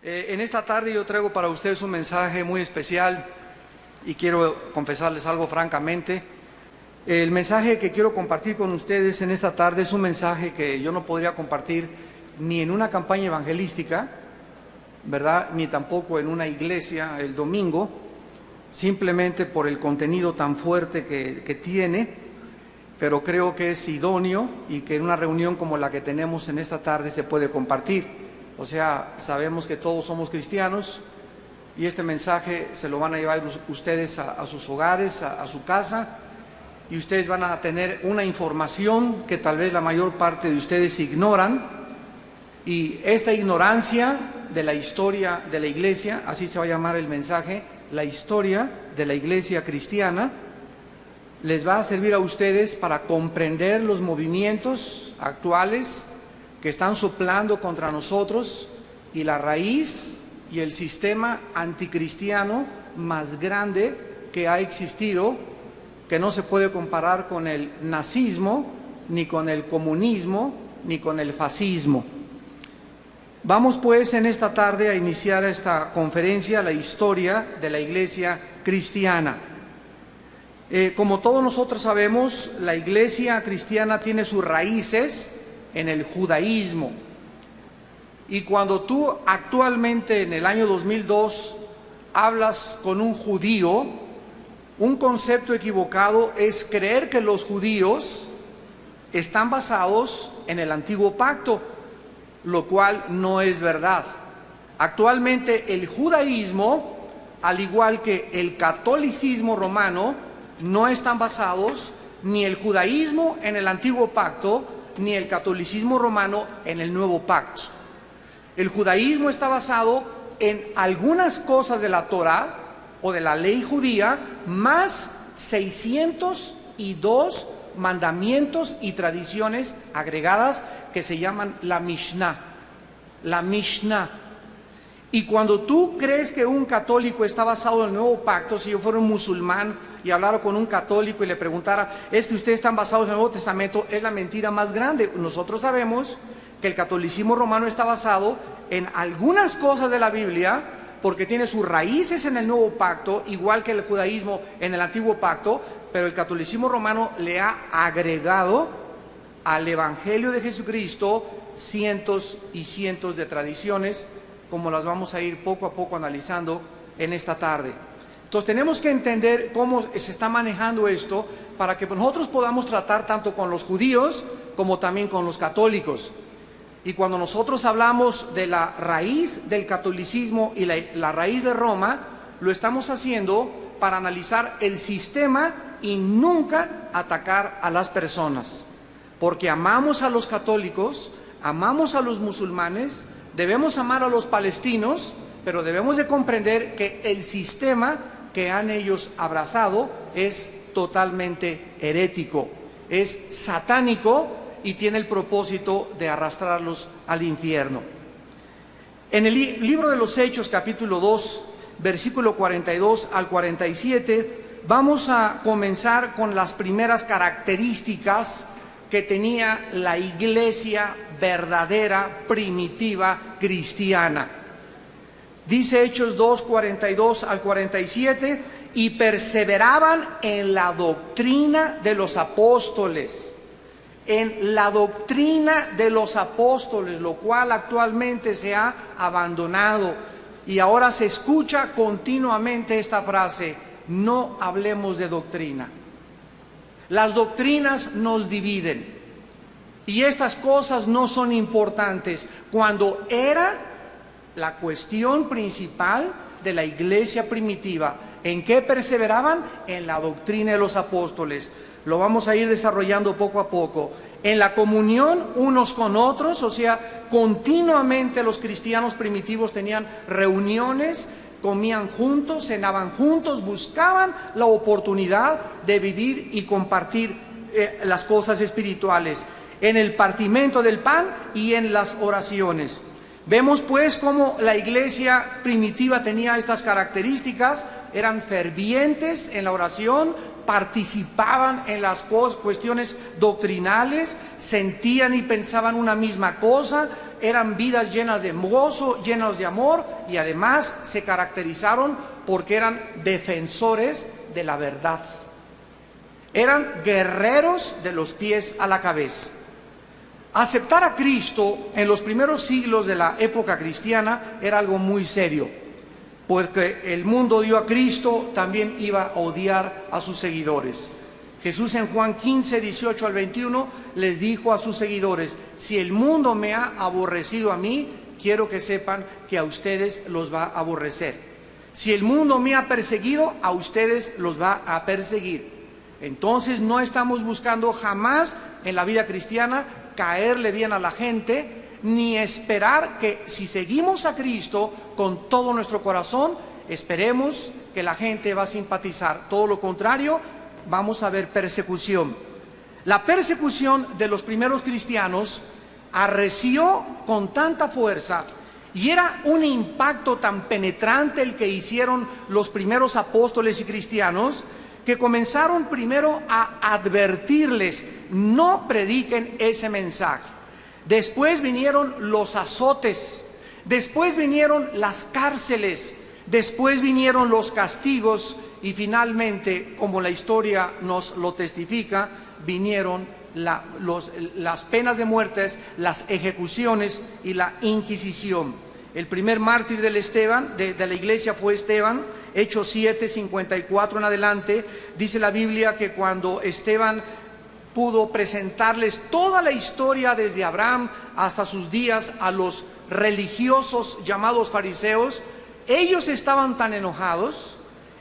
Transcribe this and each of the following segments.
En esta tarde yo traigo para ustedes un mensaje muy especial y quiero confesarles algo francamente. El mensaje que quiero compartir con ustedes en esta tarde es un mensaje que yo no podría compartir ni en una campaña evangelística, ¿verdad? Ni tampoco en una iglesia el domingo, simplemente por el contenido tan fuerte que tiene, pero creo que es idóneo y que en una reunión como la que tenemos en esta tarde se puede compartir. O sea, sabemos que todos somos cristianos y este mensaje se lo van a llevar ustedes a sus hogares, a su casa, y ustedes van a tener una información que tal vez la mayor parte de ustedes ignoran, y esta ignorancia de la historia de la iglesia, así se va a llamar el mensaje, la historia de la iglesia cristiana, les va a servir a ustedes para comprender los movimientos actuales que están soplando contra nosotros y la raíz y el sistema anticristiano más grande que ha existido, que no se puede comparar con el nazismo, ni con el comunismo, ni con el fascismo. Vamos pues en esta tarde a iniciar esta conferencia, la historia de la iglesia cristiana. Como todos nosotros sabemos, la iglesia cristiana tiene sus raíces en el judaísmo. Y cuando tú actualmente en el año 2002 hablas con un judío, un concepto equivocado es creer que los judíos están basados en el antiguo pacto, lo cual no es verdad. Actualmente el judaísmo, al igual que el catolicismo romano, no están basados ni el judaísmo en el antiguo pacto, ni el catolicismo romano en el nuevo pacto. El judaísmo está basado en algunas cosas de la Torá o de la ley judía, más 602 mandamientos y tradiciones agregadas que se llaman la Mishnah. La Mishnah. Y cuando tú crees que un católico está basado en el nuevo pacto, si yo fuera un musulmán y hablara con un católico y le preguntara, ¿es que ustedes están basados en el Nuevo Testamento? Es la mentira más grande. Nosotros sabemos que el catolicismo romano está basado en algunas cosas de la Biblia, porque tiene sus raíces en el Nuevo Pacto, igual que el judaísmo en el Antiguo Pacto, pero el catolicismo romano le ha agregado al Evangelio de Jesucristo cientos y cientos de tradiciones, como las vamos a ir poco a poco analizando en esta tarde. Entonces tenemos que entender cómo se está manejando esto para que nosotros podamos tratar tanto con los judíos como también con los católicos. Y cuando nosotros hablamos de la raíz del catolicismo y la raíz de Roma, lo estamos haciendo para analizar el sistema y nunca atacar a las personas. Porque amamos a los católicos, amamos a los musulmanes, debemos amar a los palestinos, pero debemos de comprender que el sistema que han ellos abrazado es totalmente herético, es satánico y tiene el propósito de arrastrarlos al infierno. En el libro de los Hechos, capítulo 2, versículo 42 al 47, vamos a comenzar con las primeras características que tenía la iglesia verdadera, primitiva, cristiana. Dice Hechos 2, 42 al 47, y perseveraban en la doctrina de los apóstoles, en la doctrina de los apóstoles, lo cual actualmente se ha abandonado. Y ahora se escucha continuamente esta frase: no hablemos de doctrina. Las doctrinas nos dividen y estas cosas no son importantes, cuando era la cuestión principal de la iglesia primitiva. ¿En qué perseveraban? En la doctrina de los apóstoles. Lo vamos a ir desarrollando poco a poco. En la comunión unos con otros, o sea, continuamente los cristianos primitivos tenían reuniones, comían juntos, cenaban juntos, buscaban la oportunidad de vivir y compartir las cosas espirituales. En el partimiento del pan y en las oraciones. Vemos pues cómo la iglesia primitiva tenía estas características: eran fervientes en la oración, participaban en las cuestiones doctrinales, sentían y pensaban una misma cosa, eran vidas llenas de gozo, llenas de amor, y además se caracterizaron porque eran defensores de la verdad. Eran guerreros de los pies a la cabeza. Aceptar a Cristo en los primeros siglos de la época cristiana era algo muy serio, porque el mundo odió a Cristo, también iba a odiar a sus seguidores. Jesús en Juan 15, 18 al 21 les dijo a sus seguidores: si el mundo me ha aborrecido a mí, quiero que sepan que a ustedes los va a aborrecer. Si el mundo me ha perseguido, a ustedes los va a perseguir. Entonces no estamos buscando jamás en la vida cristiana caerle bien a la gente, ni esperar que si seguimos a Cristo con todo nuestro corazón, esperemos que la gente va a simpatizar. Todo lo contrario, vamos a ver persecución. La persecución de los primeros cristianos arreció con tanta fuerza y era un impacto tan penetrante el que hicieron los primeros apóstoles y cristianos, que comenzaron primero a advertirles: no prediquen ese mensaje. Después vinieron los azotes, después vinieron las cárceles, después vinieron los castigos y finalmente, como la historia nos lo testifica, vinieron las penas de muertes, las ejecuciones y la Inquisición. El primer mártir de la iglesia fue Esteban. Hechos 7, 54 en adelante, dice la Biblia que cuando Esteban pudo presentarles toda la historia desde Abraham hasta sus días a los religiosos llamados fariseos, ellos estaban tan enojados,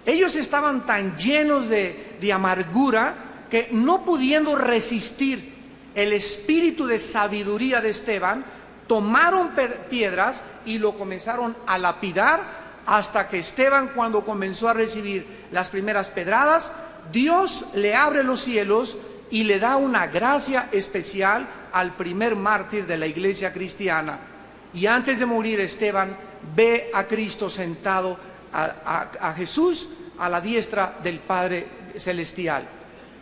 ellos estaban tan llenos de amargura, que no pudiendo resistir el espíritu de sabiduría de Esteban, tomaron piedras y lo comenzaron a lapidar, hasta que Esteban, cuando comenzó a recibir las primeras pedradas, Dios le abre los cielos y le da una gracia especial al primer mártir de la iglesia cristiana. Y antes de morir, Esteban ve a Cristo sentado, a Jesús a la diestra del Padre Celestial.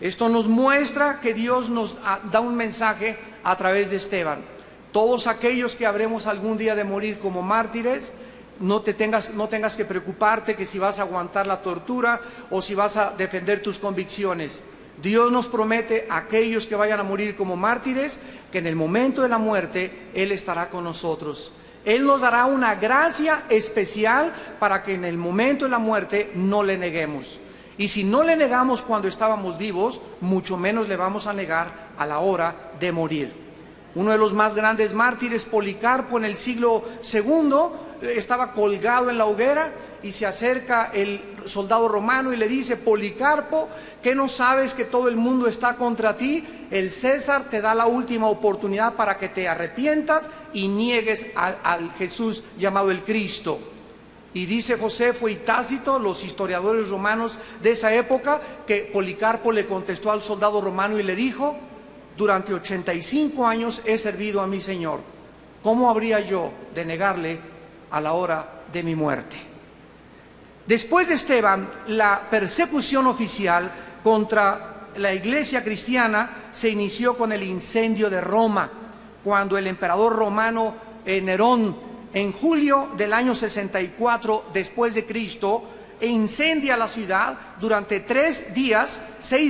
Esto nos muestra que Dios nos da un mensaje a través de Esteban. Todos aquellos que habremos algún día de morir como mártires, no tengas que preocuparte que si vas a aguantar la tortura o si vas a defender tus convicciones. Dios nos promete a aquellos que vayan a morir como mártires que en el momento de la muerte Él estará con nosotros. Él nos dará una gracia especial para que en el momento de la muerte no le neguemos. Y si no le negamos cuando estábamos vivos, mucho menos le vamos a negar a la hora de morir. Uno de los más grandes mártires, Policarpo, en el siglo II, estaba colgado en la hoguera y se acerca el soldado romano y le dice: Policarpo, ¿qué no sabes que todo el mundo está contra ti? El César te da la última oportunidad para que te arrepientas y niegues al Jesús llamado el Cristo. Y dice Josefo y Tácito, los historiadores romanos de esa época, que Policarpo le contestó al soldado romano y le dijo: durante 85 años he servido a mi Señor. ¿Cómo habría yo de negarle a la hora de mi muerte? Después de Esteban, la persecución oficial contra la iglesia cristiana se inició con el incendio de Roma, cuando el emperador romano Nerón, en julio del año 64 después de Cristo, incendia la ciudad durante 6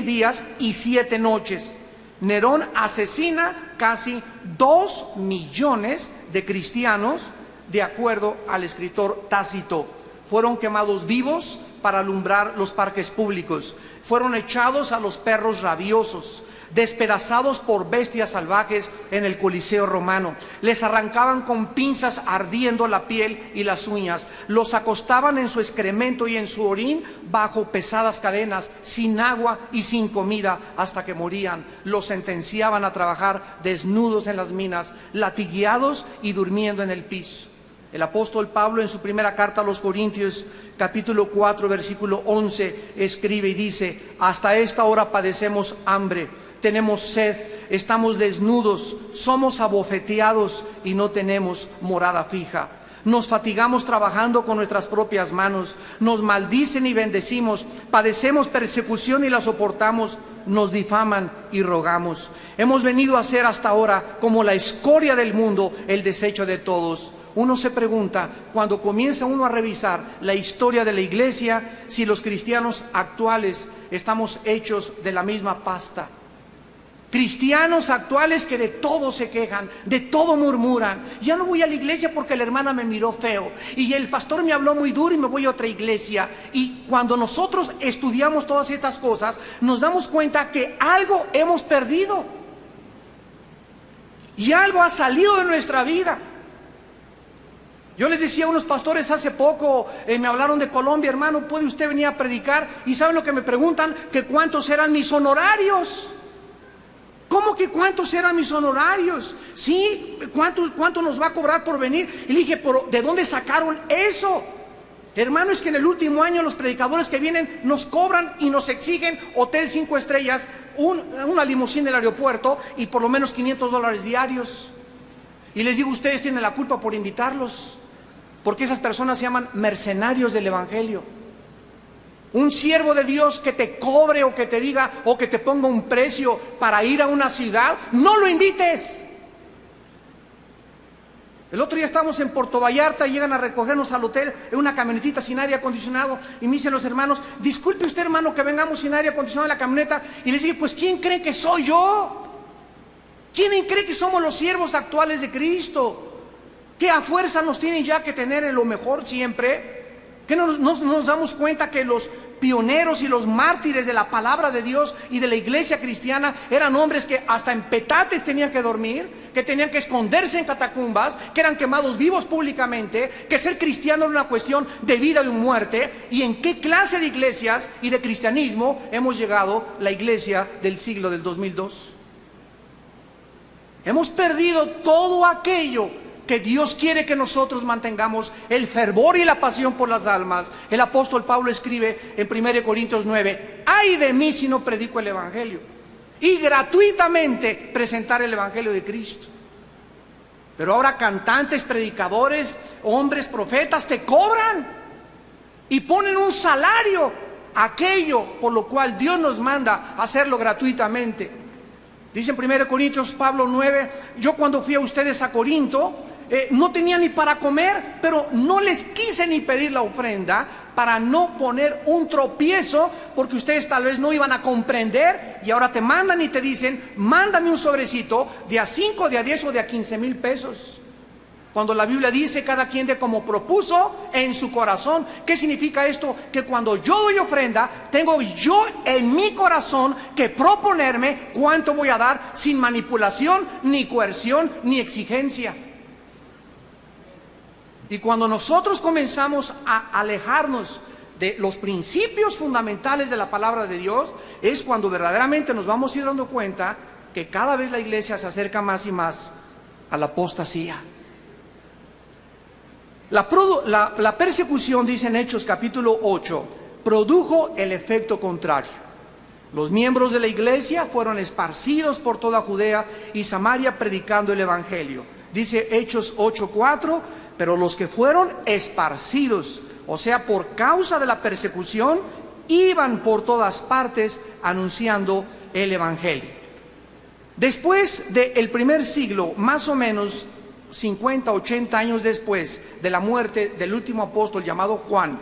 días y 7 noches. Nerón asesina casi 2 millones de cristianos, de acuerdo al escritor Tácito. Fueron quemados vivos para alumbrar los parques públicos, fueron echados a los perros rabiosos, despedazados por bestias salvajes en el Coliseo romano. Les arrancaban con pinzas ardiendo la piel y las uñas, los acostaban en su excremento y en su orín bajo pesadas cadenas, sin agua y sin comida, hasta que morían. Los sentenciaban a trabajar desnudos en las minas, latigueados y durmiendo en el piso. El apóstol Pablo, en su primera carta a los Corintios, capítulo 4, versículo 11, escribe y dice: hasta esta hora padecemos hambre, tenemos sed, estamos desnudos, somos abofeteados y no tenemos morada fija. Nos fatigamos trabajando con nuestras propias manos, nos maldicen y bendecimos, padecemos persecución y la soportamos, nos difaman y rogamos. Hemos venido a ser hasta ahora como la escoria del mundo, el desecho de todos. Uno se pregunta, cuando comienza uno a revisar la historia de la iglesia, si los cristianos actuales estamos hechos de la misma pasta. Cristianos actuales que de todo se quejan, de todo murmuran. Ya no voy a la iglesia porque la hermana me miró feo y el pastor me habló muy duro y me voy a otra iglesia. Y cuando nosotros estudiamos todas estas cosas, nos damos cuenta que algo hemos perdido y algo ha salido de nuestra vida. Yo les decía a unos pastores hace poco, me hablaron de Colombia: hermano, ¿puede usted venir a predicar? Y ¿saben lo que me preguntan? Que cuántos eran mis honorarios. ¿Cómo que cuántos eran mis honorarios? Sí, ¿cuánto nos va a cobrar por venir? Y le dije, ¿de dónde sacaron eso? Hermano, es que en el último año los predicadores que vienen nos cobran y nos exigen hotel 5 estrellas, una limusina del aeropuerto y por lo menos $500 diarios. Y les digo, ustedes tienen la culpa por invitarlos, porque esas personas se llaman mercenarios del evangelio. Un siervo de Dios que te cobre o que te diga o que te ponga un precio para ir a una ciudad, no lo invites. El otro día estábamos en Puerto Vallarta y llegan a recogernos al hotel en una camionetita sin aire acondicionado y me dicen los hermanos, disculpe usted, hermano, que vengamos sin aire acondicionado en la camioneta. Y les dije, pues ¿quién cree que soy yo? ¿Quién cree que somos los siervos actuales de Cristo? ¿Qué a fuerza nos tienen ya que tener en lo mejor siempre? ¿Que no nos damos cuenta que los pioneros y los mártires de la palabra de Dios y de la iglesia cristiana eran hombres que hasta en petates tenían que dormir, que tenían que esconderse en catacumbas, que eran quemados vivos públicamente, que ser cristiano era una cuestión de vida y muerte? ¿Y en qué clase de iglesias y de cristianismo hemos llegado la iglesia del siglo del 2002? Hemos perdido todo aquello que Dios quiere que nosotros mantengamos, el fervor y la pasión por las almas. El apóstol Pablo escribe en 1 Corintios 9, ay de mí si no predico el evangelio, y gratuitamente presentar el evangelio de Cristo. Pero ahora cantantes, predicadores, hombres, profetas te cobran y ponen un salario a aquello por lo cual Dios nos manda hacerlo gratuitamente. Dice en 1 Corintios Pablo 9, yo cuando fui a ustedes a Corinto, no tenía ni para comer, pero no les quise ni pedir la ofrenda para no poner un tropiezo, porque ustedes tal vez no iban a comprender y ahora te mandan y te dicen, mándame un sobrecito de a 5, de a 10 o de a 15,000 pesos. Cuando la Biblia dice cada quien de como propuso en su corazón. ¿Qué significa esto? Que cuando yo doy ofrenda, tengo yo en mi corazón que proponerme cuánto voy a dar sin manipulación, ni coerción, ni exigencia. Y cuando nosotros comenzamos a alejarnos de los principios fundamentales de la palabra de Dios, es cuando verdaderamente nos vamos a ir dando cuenta que cada vez la iglesia se acerca más y más a la apostasía. La persecución, dice en Hechos capítulo 8, produjo el efecto contrario. Los miembros de la iglesia fueron esparcidos por toda Judea y Samaria predicando el evangelio. Dice Hechos 8:4, pero los que fueron esparcidos, o sea, por causa de la persecución, iban por todas partes anunciando el evangelio. Después del primer siglo, más o menos 50, 80 años después de la muerte del último apóstol llamado Juan,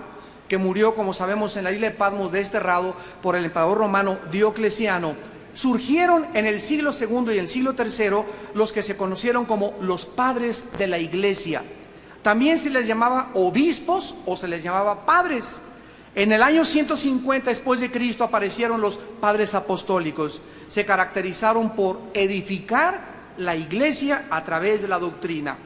que murió, como sabemos, en la isla de Patmos, desterrado por el emperador romano Diocleciano, surgieron en el siglo II y el siglo III los que se conocieron como los padres de la iglesia. También se les llamaba obispos o se les llamaba padres. En el año 150 después de Cristo aparecieron los padres apostólicos. Se caracterizaron por edificar la iglesia a través de la doctrina.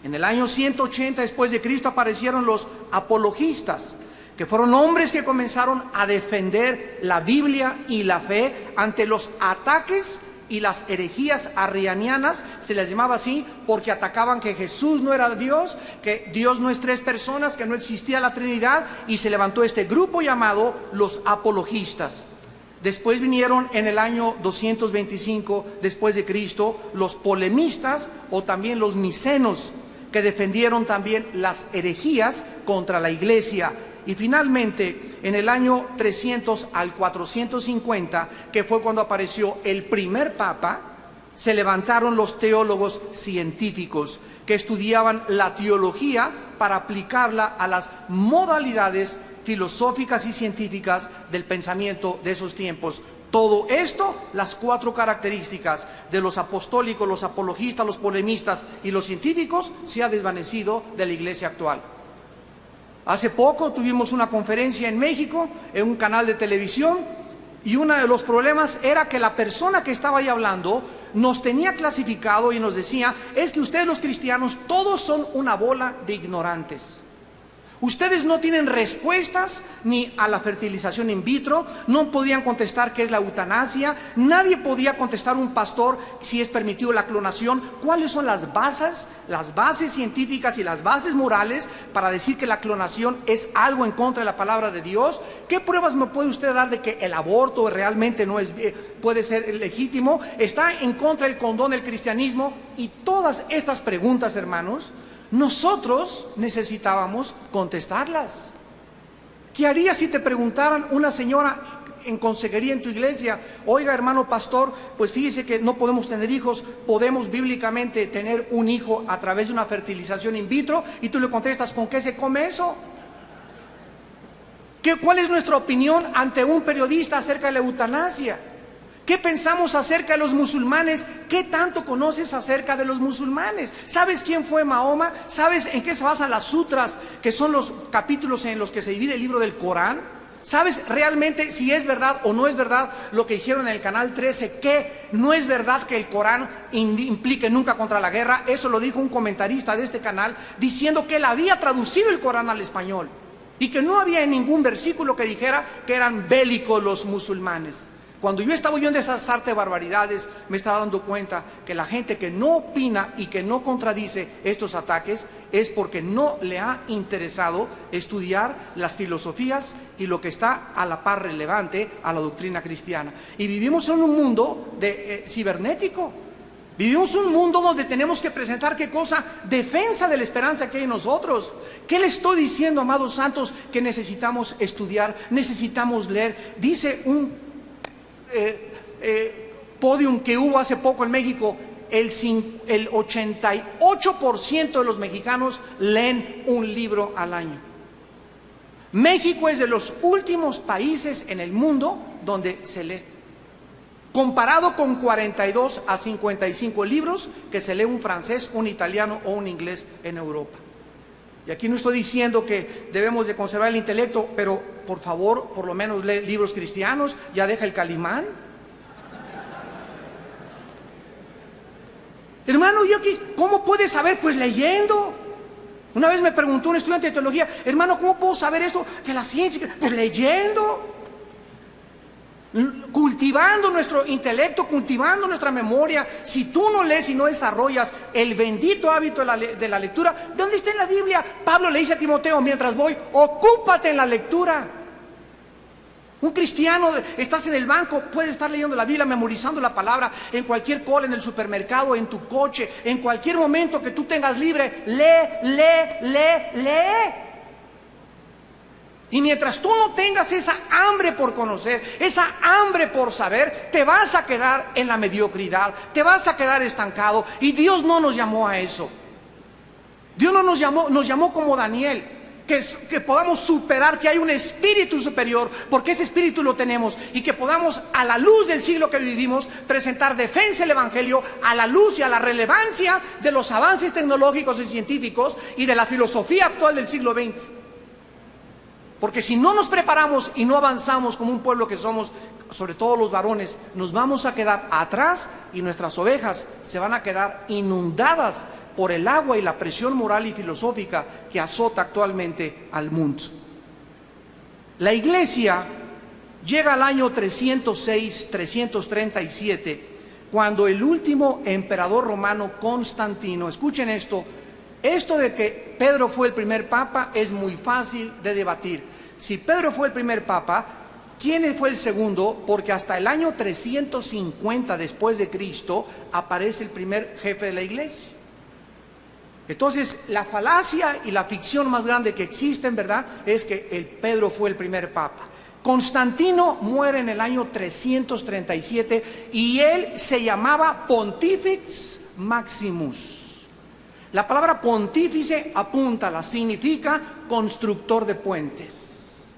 En el año 180 después de Cristo aparecieron los apologistas, que fueron hombres que comenzaron a defender la Biblia y la fe ante los ataques y las herejías arrianianas. Se les llamaba así porque atacaban que Jesús no era Dios, que Dios no es tres personas, que no existía la Trinidad, y se levantó este grupo llamado los apologistas. Después vinieron en el año 225 después de Cristo los polemistas o también los micenos, que defendieron también las herejías contra la iglesia. Y finalmente, en el año 300 al 450, que fue cuando apareció el primer papa, se levantaron los teólogos científicos que estudiaban la teología para aplicarla a las modalidades filosóficas y científicas del pensamiento de esos tiempos. Todo esto, las 4 características de los apostólicos, los apologistas, los polemistas y los científicos, se ha desvanecido de la iglesia actual. Hace poco tuvimos una conferencia en México, en un canal de televisión, y uno de los problemas era que la persona que estaba ahí hablando nos tenía clasificado y nos decía: es que ustedes los cristianos todos son una bola de ignorantes. Ustedes no tienen respuestas ni a la fertilización in vitro, no podían contestar qué es la eutanasia, nadie podía contestar un pastor si es permitido la clonación. ¿Cuáles son las bases científicas y las bases morales para decir que la clonación es algo en contra de la palabra de Dios? ¿Qué pruebas me puede usted dar de que el aborto realmente no es, puede ser legítimo? ¿Está en contra del condón del cristianismo? Y todas estas preguntas, hermanos, nosotros necesitábamos contestarlas. ¿Qué harías si te preguntaran una señora en consejería en tu iglesia: oiga, hermano pastor, pues fíjese que no podemos tener hijos, podemos bíblicamente tener un hijo a través de una fertilización in vitro? Y tú le contestas: ¿con qué se come eso? ¿Cuál es nuestra opinión ante un periodista acerca de la eutanasia? ¿Qué pensamos acerca de los musulmanes? ¿Qué tanto conoces acerca de los musulmanes? ¿Sabes quién fue Mahoma? ¿Sabes en qué se basan las sutras, que son los capítulos en los que se divide el libro del Corán? ¿Sabes realmente si es verdad o no es verdad lo que dijeron en el canal 13, que no es verdad que el Corán implique nunca contra la guerra? Eso lo dijo un comentarista de este canal, diciendo que él había traducido el Corán al español y que no había ningún versículo que dijera que eran bélicos los musulmanes. Cuando yo estaba oyendo esas sarta de barbaridades, me estaba dando cuenta que la gente que no opina y que no contradice estos ataques es porque no le ha interesado estudiar las filosofías y lo que está a la par relevante a la doctrina cristiana. Y vivimos en un mundo cibernético. Vivimos un mundo donde tenemos que presentar, ¿qué cosa? Defensa de la esperanza que hay en nosotros. ¿Qué le estoy diciendo, amados santos? Que necesitamos estudiar, necesitamos leer. Dice un podium que hubo hace poco en México: el 88% de los mexicanos leen un libro al año. México es de los últimos países en el mundo donde se lee, comparado con 42 a 55 libros que se lee un francés, un italiano o un inglés en Europa. Y aquí no estoy diciendo que debemos de conservar el intelecto, pero por favor, por lo menos lee libros cristianos, ya deja el Calimán. Hermano, yo aquí, ¿cómo puedes saber? Pues leyendo. Una vez me preguntó un estudiante de teología: hermano, ¿cómo puedo saber esto? Que la ciencia, pues leyendo. Cultivando nuestro intelecto, cultivando nuestra memoria. Si tú no lees y no desarrollas el bendito hábito de la lectura, ¿dónde está en la Biblia? Pablo le dice a Timoteo: mientras voy, ocúpate en la lectura. Un cristiano, estás en el banco, puedes estar leyendo la Biblia, memorizando la palabra, en cualquier cola, en el supermercado, en tu coche, en cualquier momento que tú tengas libre, lee. Y mientras tú no tengas esa hambre por conocer, esa hambre por saber, te vas a quedar en la mediocridad, te vas a quedar estancado. Y Dios no nos llamó a eso. Dios no nos llamó como Daniel, que podamos superar, que hay un espíritu superior, porque ese espíritu lo tenemos, y que podamos, a la luz del siglo que vivimos, presentar defensa del evangelio a la luz y a la relevancia de los avances tecnológicos y científicos y de la filosofía actual del siglo XX. Porque si no nos preparamos y no avanzamos como un pueblo que somos, sobre todo los varones, nos vamos a quedar atrás y nuestras ovejas se van a quedar inundadas por el agua y la presión moral y filosófica que azota actualmente al mundo. La iglesia llega al año 306, 337, cuando el último emperador romano, Constantino, escuchen esto de que Pedro fue el primer papa es muy fácil de debatir. Si Pedro fue el primer papa, ¿quién fue el segundo? Porque hasta el año 350 después de Cristo aparece el primer jefe de la iglesia. Entonces, la falacia y la ficción más grande que existen, ¿verdad?, es que Pedro fue el primer papa. Constantino muere en el año 337 y él se llamaba Pontifex Maximus. La palabra pontífice, apúntala, significa constructor de puentes.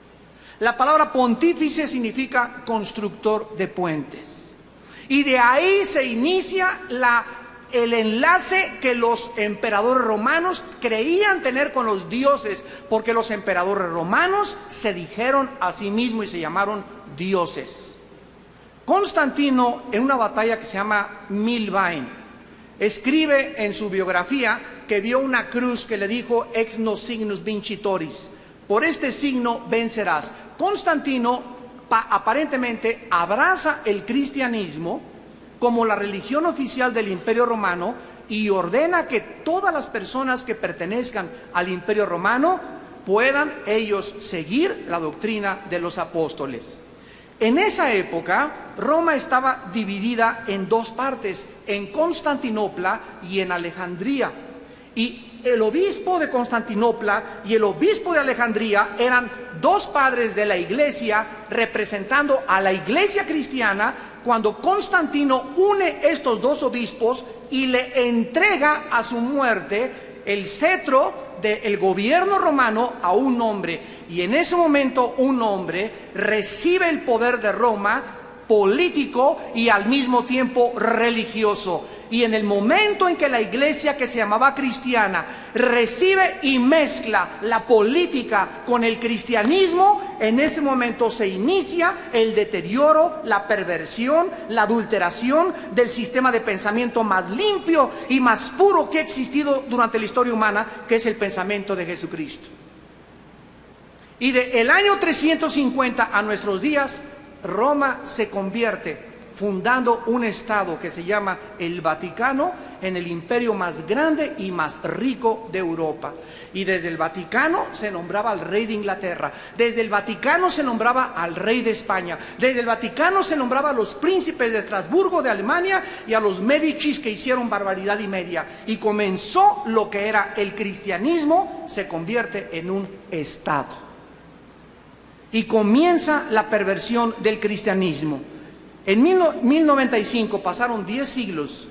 La palabra pontífice significa constructor de puentes. Y de ahí se inicia el enlace que los emperadores romanos creían tener con los dioses, porque los emperadores romanos se dijeron a sí mismos y se llamaron dioses. Constantino, en una batalla que se llama Milvain, escribe en su biografía que vio una cruz que le dijo ex nos signus vincitoris, por este signo vencerás. Constantino aparentemente abraza el cristianismo como la religión oficial del Imperio Romano y ordena que todas las personas que pertenezcan al Imperio Romano puedan ellos seguir la doctrina de los apóstoles. En esa época, Roma estaba dividida en dos partes, en Constantinopla y en Alejandría. Y el obispo de Constantinopla y el obispo de Alejandría eran dos padres de la iglesia representando a la iglesia cristiana, cuando Constantino une estos dos obispos y le entrega a su muerte el cetro del gobierno romano a un hombre. Y en ese momento un hombre recibe el poder de Roma, político y al mismo tiempo religioso. Y en el momento en que la iglesia, que se llamaba cristiana, recibe y mezcla la política con el cristianismo, en ese momento se inicia el deterioro, la perversión, la adulteración del sistema de pensamiento más limpio y más puro que ha existido durante la historia humana, que es el pensamiento de Jesucristo. Y del año 350 a nuestros días, Roma se convierte, fundando un estado que se llama el Vaticano, en el imperio más grande y más rico de Europa. Y desde el Vaticano se nombraba al rey de Inglaterra, desde el Vaticano se nombraba al rey de España, desde el Vaticano se nombraba a los príncipes de Estrasburgo de Alemania y a los Médicis, que hicieron barbaridad y media. Y comenzó lo que era el cristianismo, se convierte en un estado. Y comienza la perversión del cristianismo. En 1095 pasaron 10 siglos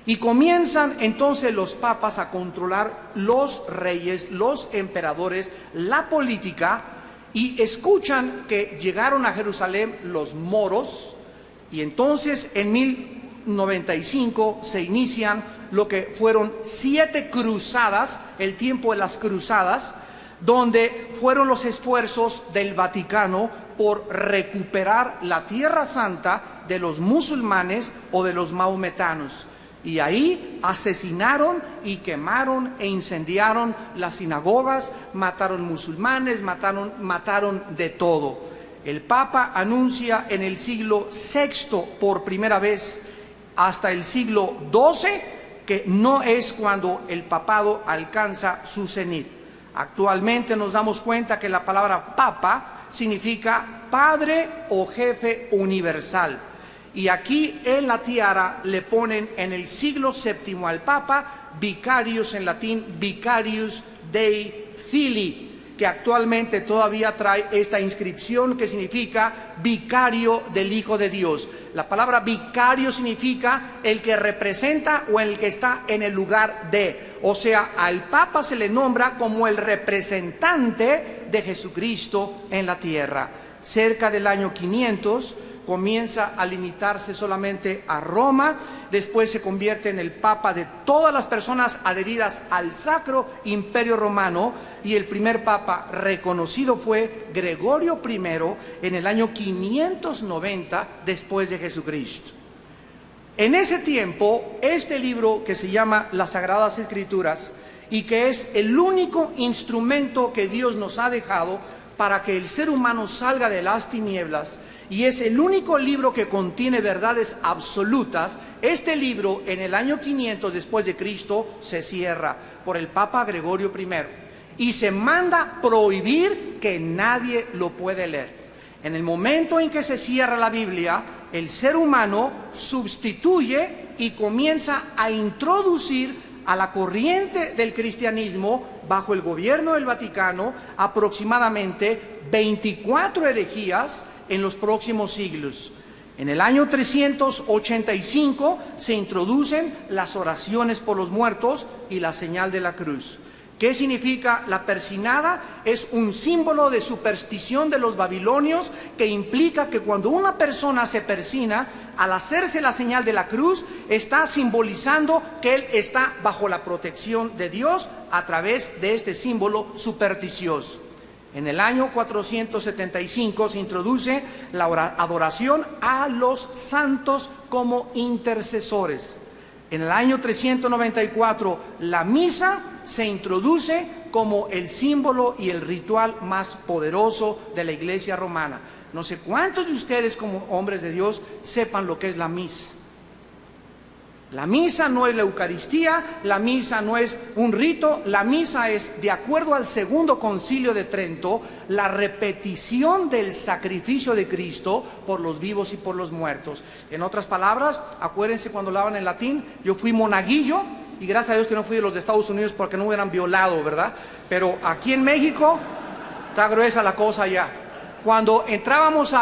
y comienzan entonces los papas a controlar los reyes, los emperadores, la política, y escuchan que llegaron a Jerusalén los moros, y entonces en 1095 se inician lo que fueron 7 cruzadas, el tiempo de las cruzadas, donde fueron los esfuerzos del Vaticano por recuperar la Tierra Santa de los musulmanes o de los maometanos. Y ahí asesinaron y quemaron e incendiaron las sinagogas, mataron musulmanes, mataron de todo. El Papa anuncia en el siglo VI por primera vez, hasta el siglo XII, que no es cuando el papado alcanza su cenit. Actualmente nos damos cuenta que la palabra papa significa padre o jefe universal. Y aquí en la tiara le ponen en el siglo VII al papa vicarius, en latín vicarius Dei Filii, que actualmente todavía trae esta inscripción que significa vicario del Hijo de Dios. La palabra vicario significa el que representa o el que está en el lugar de. O sea, al Papa se le nombra como el representante de Jesucristo en la tierra. Cerca del año 500 comienza a limitarse solamente a Roma, después se convierte en el Papa de todas las personas adheridas al Sacro Imperio Romano, y el primer Papa reconocido fue Gregorio I en el año 590 después de Jesucristo. En ese tiempo, este libro que se llama Las Sagradas Escrituras, y que es el único instrumento que Dios nos ha dejado para que el ser humano salga de las tinieblas, y es el único libro que contiene verdades absolutas, este libro en el año 500 después de Cristo se cierra por el Papa Gregorio I y se manda prohibir que nadie lo puede leer. En el momento en que se cierra la Biblia, el ser humano sustituye y comienza a introducir a la corriente del cristianismo bajo el gobierno del Vaticano aproximadamente 24 herejías en los próximos siglos. En el año 385 se introducen las oraciones por los muertos y la señal de la cruz. ¿Qué significa la persinada? Es un símbolo de superstición de los babilonios que implica que cuando una persona se persina, al hacerse la señal de la cruz, está simbolizando que él está bajo la protección de Dios a través de este símbolo supersticioso. En el año 475 se introduce la adoración a los santos como intercesores. En el año 394 la misa se introduce como el símbolo y el ritual más poderoso de la Iglesia romana. No sé cuántos de ustedes como hombres de Dios sepan lo que es la misa. La misa no es la Eucaristía, la misa no es un rito, la misa es, de acuerdo al Segundo Concilio de Trento, la repetición del sacrificio de Cristo por los vivos y por los muertos. En otras palabras, acuérdense cuando hablaban en latín, yo fui monaguillo y gracias a Dios que no fui de los de Estados Unidos porque no hubieran violado, ¿verdad? Pero aquí en México está gruesa la cosa ya. Cuando entrábamos,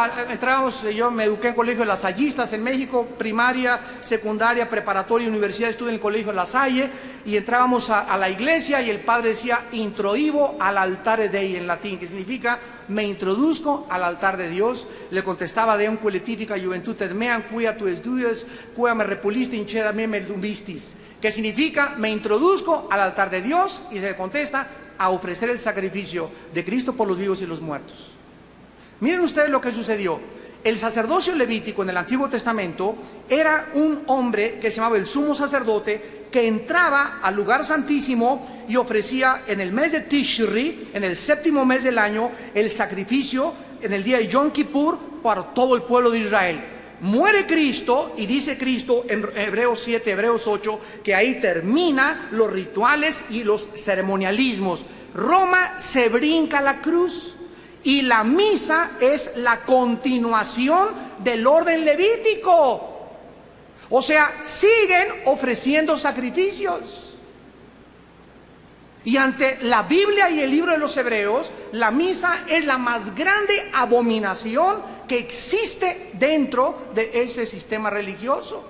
yo me eduqué en colegio de lasallistas en México, primaria, secundaria, preparatoria, universidad, estuve en el colegio de La Salle, y entrábamos a la iglesia y el padre decía, introibo al altare Dei en latín, que significa, me introduzco al altar de Dios. Le contestaba, Deum quiletifica juventutem meam, quia tu estudios, quia me repuliste, inceda me vistis, que significa, me introduzco al altar de Dios, y se le contesta, a ofrecer el sacrificio de Cristo por los vivos y los muertos. Miren ustedes lo que sucedió. El sacerdocio levítico en el Antiguo Testamento era un hombre que se llamaba el sumo sacerdote, que entraba al lugar santísimo y ofrecía en el mes de Tishri, en el 7º mes del año, el sacrificio en el día de Yom Kippur para todo el pueblo de Israel. Muere Cristo y dice Cristo en Hebreos 7, Hebreos 8, que ahí termina los rituales y los ceremonialismos. Roma se brinca la cruz. Y la misa es la continuación del orden levítico. O sea, siguen ofreciendo sacrificios. Y ante la Biblia y el libro de los Hebreos, la misa es la más grande abominación que existe dentro de ese sistema religioso.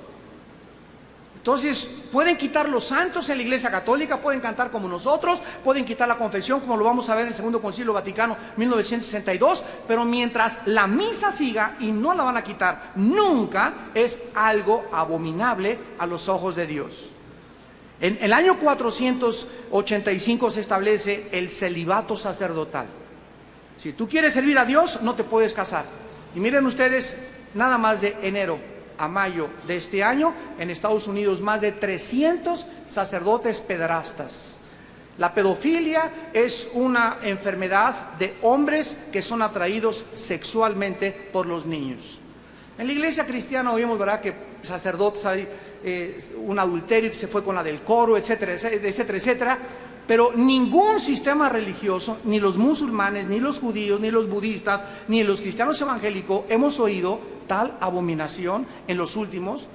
Entonces, pueden quitar los santos en la Iglesia Católica, pueden cantar como nosotros, pueden quitar la confesión, como lo vamos a ver en el Segundo Concilio Vaticano 1962, pero mientras la misa siga, y no la van a quitar nunca, es algo abominable a los ojos de Dios. En el año 485 se establece el celibato sacerdotal. Si tú quieres servir a Dios, no te puedes casar. Y miren ustedes, nada más de enero a mayo de este año, en Estados Unidos, más de 300 sacerdotes pederastas. La pedofilia es una enfermedad de hombres que son atraídos sexualmente por los niños. En la iglesia cristiana oímos, ¿verdad?, que sacerdotes hay un adulterio que se fue con la del coro, etcétera, etcétera, etcétera. Pero ningún sistema religioso, ni los musulmanes, ni los judíos, ni los budistas, ni los cristianos evangélicos hemos oído tal abominación en los últimos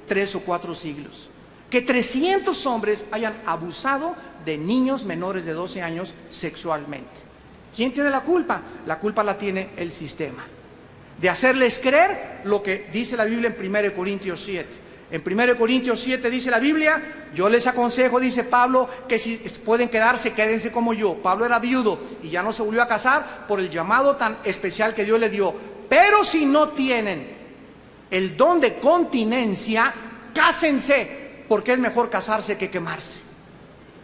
3 o 4 siglos. Que 300 hombres hayan abusado de niños menores de 12 años sexualmente. ¿Quién tiene la culpa? La culpa la tiene el sistema. De hacerles creer lo que dice la Biblia en 1 Corintios 7. En 1 Corintios 7 dice la Biblia, yo les aconsejo, dice Pablo, que si pueden quedarse, quédense como yo. Pablo era viudo y ya no se volvió a casar por el llamado tan especial que Dios le dio. Pero si no tienen el don de continencia, cásense, porque es mejor casarse que quemarse.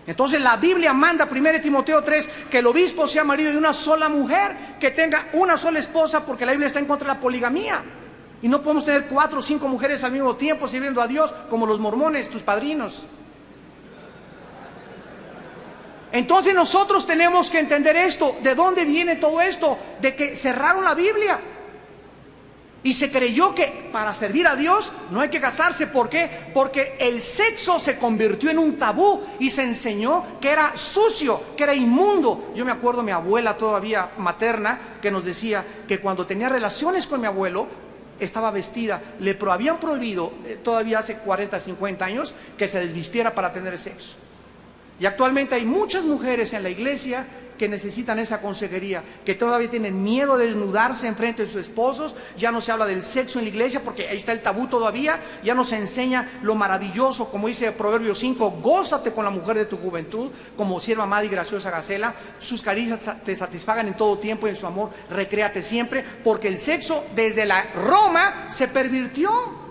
Entonces la Biblia manda, 1 Timoteo 3, que el obispo sea marido de una sola mujer, que tenga una sola esposa, porque la Biblia está en contra de la poligamía. Y no podemos tener 4 o 5 mujeres al mismo tiempo sirviendo a Dios, como los mormones, tus padrinos. Entonces nosotros tenemos que entender esto. ¿De dónde viene todo esto? De que cerraron la Biblia. Y se creyó que para servir a Dios no hay que casarse. ¿Por qué? Porque el sexo se convirtió en un tabú y se enseñó que era sucio, que era inmundo. Yo me acuerdo mi abuela todavía materna que nos decía que cuando tenía relaciones con mi abuelo, estaba vestida. Habían prohibido todavía hace 40, 50 años que se desvistiera para tener sexo. Y actualmente hay muchas mujeres en la iglesia que necesitan esa consejería, que todavía tienen miedo de desnudarse en frente de sus esposos. Ya no se habla del sexo en la iglesia porque ahí está el tabú todavía. Ya no se enseña lo maravilloso, como dice Proverbios 5, gózate con la mujer de tu juventud, como sierva amada y graciosa Gacela. Sus caricias te satisfagan en todo tiempo y en su amor recréate siempre, porque el sexo desde la Roma se pervirtió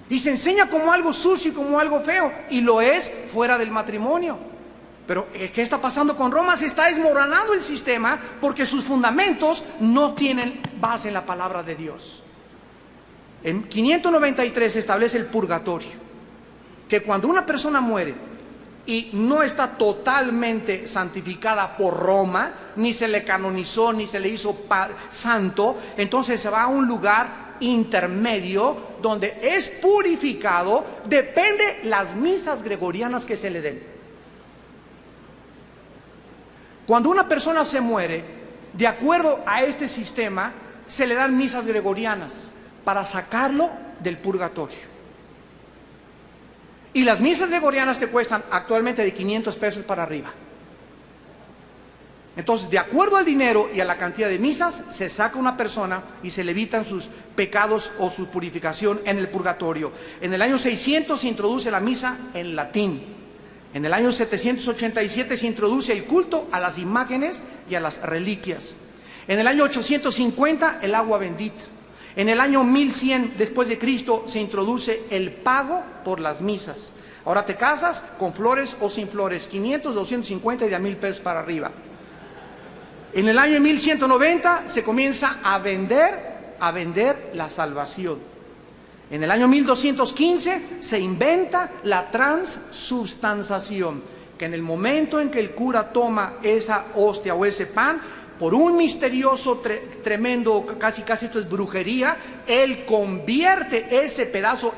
y se enseña como algo sucio y como algo feo, y lo es fuera del matrimonio. Pero ¿qué está pasando con Roma? Se está desmoronando el sistema porque sus fundamentos no tienen base en la palabra de Dios. En 593 se establece el purgatorio, que cuando una persona muere y no está totalmente santificada por Roma, ni se le canonizó, ni se le hizo santo, entonces se va a un lugar intermedio donde es purificado, depende las misas gregorianas que se le den. Cuando una persona se muere, de acuerdo a este sistema, se le dan misas gregorianas para sacarlo del purgatorio. Y las misas gregorianas te cuestan actualmente de 500 pesos para arriba. Entonces, de acuerdo al dinero y a la cantidad de misas, se saca una persona y se le evitan sus pecados o su purificación en el purgatorio. En el año 600 se introduce la misa en latín. En el año 787 se introduce el culto a las imágenes y a las reliquias. En el año 850 el agua bendita. En el año 1100 después de Cristo se introduce el pago por las misas. Ahora te casas con flores o sin flores, 500, 250 y de a 1000 pesos para arriba. En el año 1190 se comienza a vender la salvación. En el año 1215 se inventa la transubstanciación, que en el momento en que el cura toma esa hostia o ese pan, por un misterioso tremendo, casi esto es brujería, él convierte ese pedazo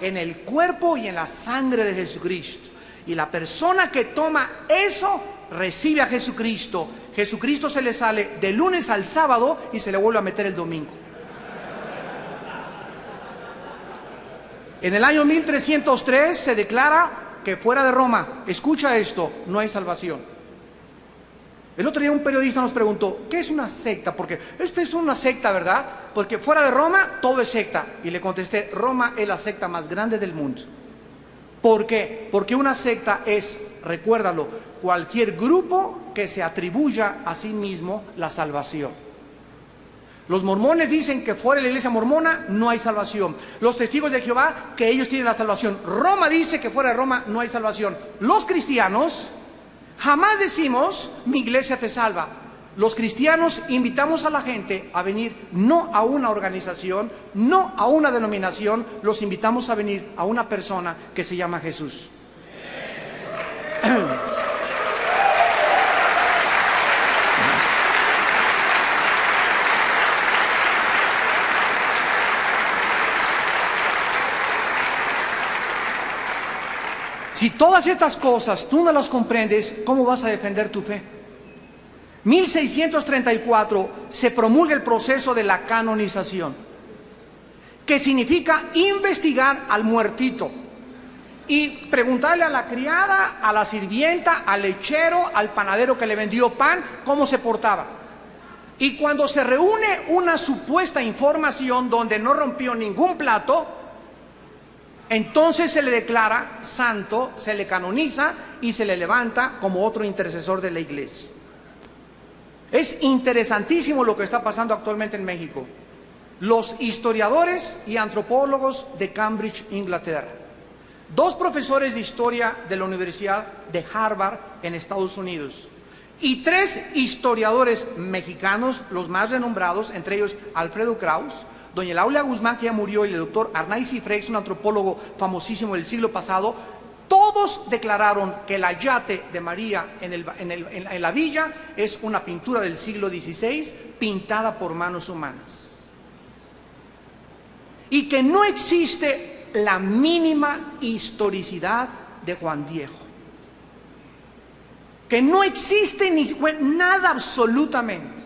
en el cuerpo y en la sangre de Jesucristo. Y la persona que toma eso recibe a Jesucristo. Jesucristo se le sale de lunes al sábado y se le vuelve a meter el domingo. En el año 1303 se declara que fuera de Roma, escucha esto, no hay salvación. El otro día un periodista nos preguntó, ¿qué es una secta? Porque esto es una secta, ¿verdad? Porque fuera de Roma todo es secta. Y le contesté, Roma es la secta más grande del mundo. ¿Por qué? Porque una secta es, recuérdalo, cualquier grupo que se atribuya a sí mismo la salvación. Los mormones dicen que fuera de la iglesia mormona no hay salvación. Los testigos de Jehová, que ellos tienen la salvación. Roma dice que fuera de Roma no hay salvación. Los cristianos jamás decimos, mi iglesia te salva. Los cristianos invitamos a la gente a venir no a una organización, no a una denominación, los invitamos a venir a una persona que se llama Jesús. Si todas estas cosas tú no las comprendes, ¿cómo vas a defender tu fe? 1634 se promulga el proceso de la canonización, que significa investigar al muertito y preguntarle a la criada, a la sirvienta, al lechero, al panadero que le vendió pan, cómo se portaba. Y cuando se reúne una supuesta información donde no rompió ningún plato, entonces se le declara santo, se le canoniza y se le levanta como otro intercesor de la iglesia. Es interesantísimo lo que está pasando actualmente en México. Los historiadores y antropólogos de Cambridge, Inglaterra, 2 profesores de historia de la Universidad de Harvard en Estados Unidos y 3 historiadores mexicanos, los más renombrados, entre ellos Alfredo Kraus, doña Laura Guzmán, que ya murió, y el doctor Arnaiz Cifrex, un antropólogo famosísimo del siglo pasado, todos declararon que el ayate de María en la villa es una pintura del siglo XVI pintada por manos humanas. Y que no existe la mínima historicidad de Juan Diego. Que no existe nada absolutamente.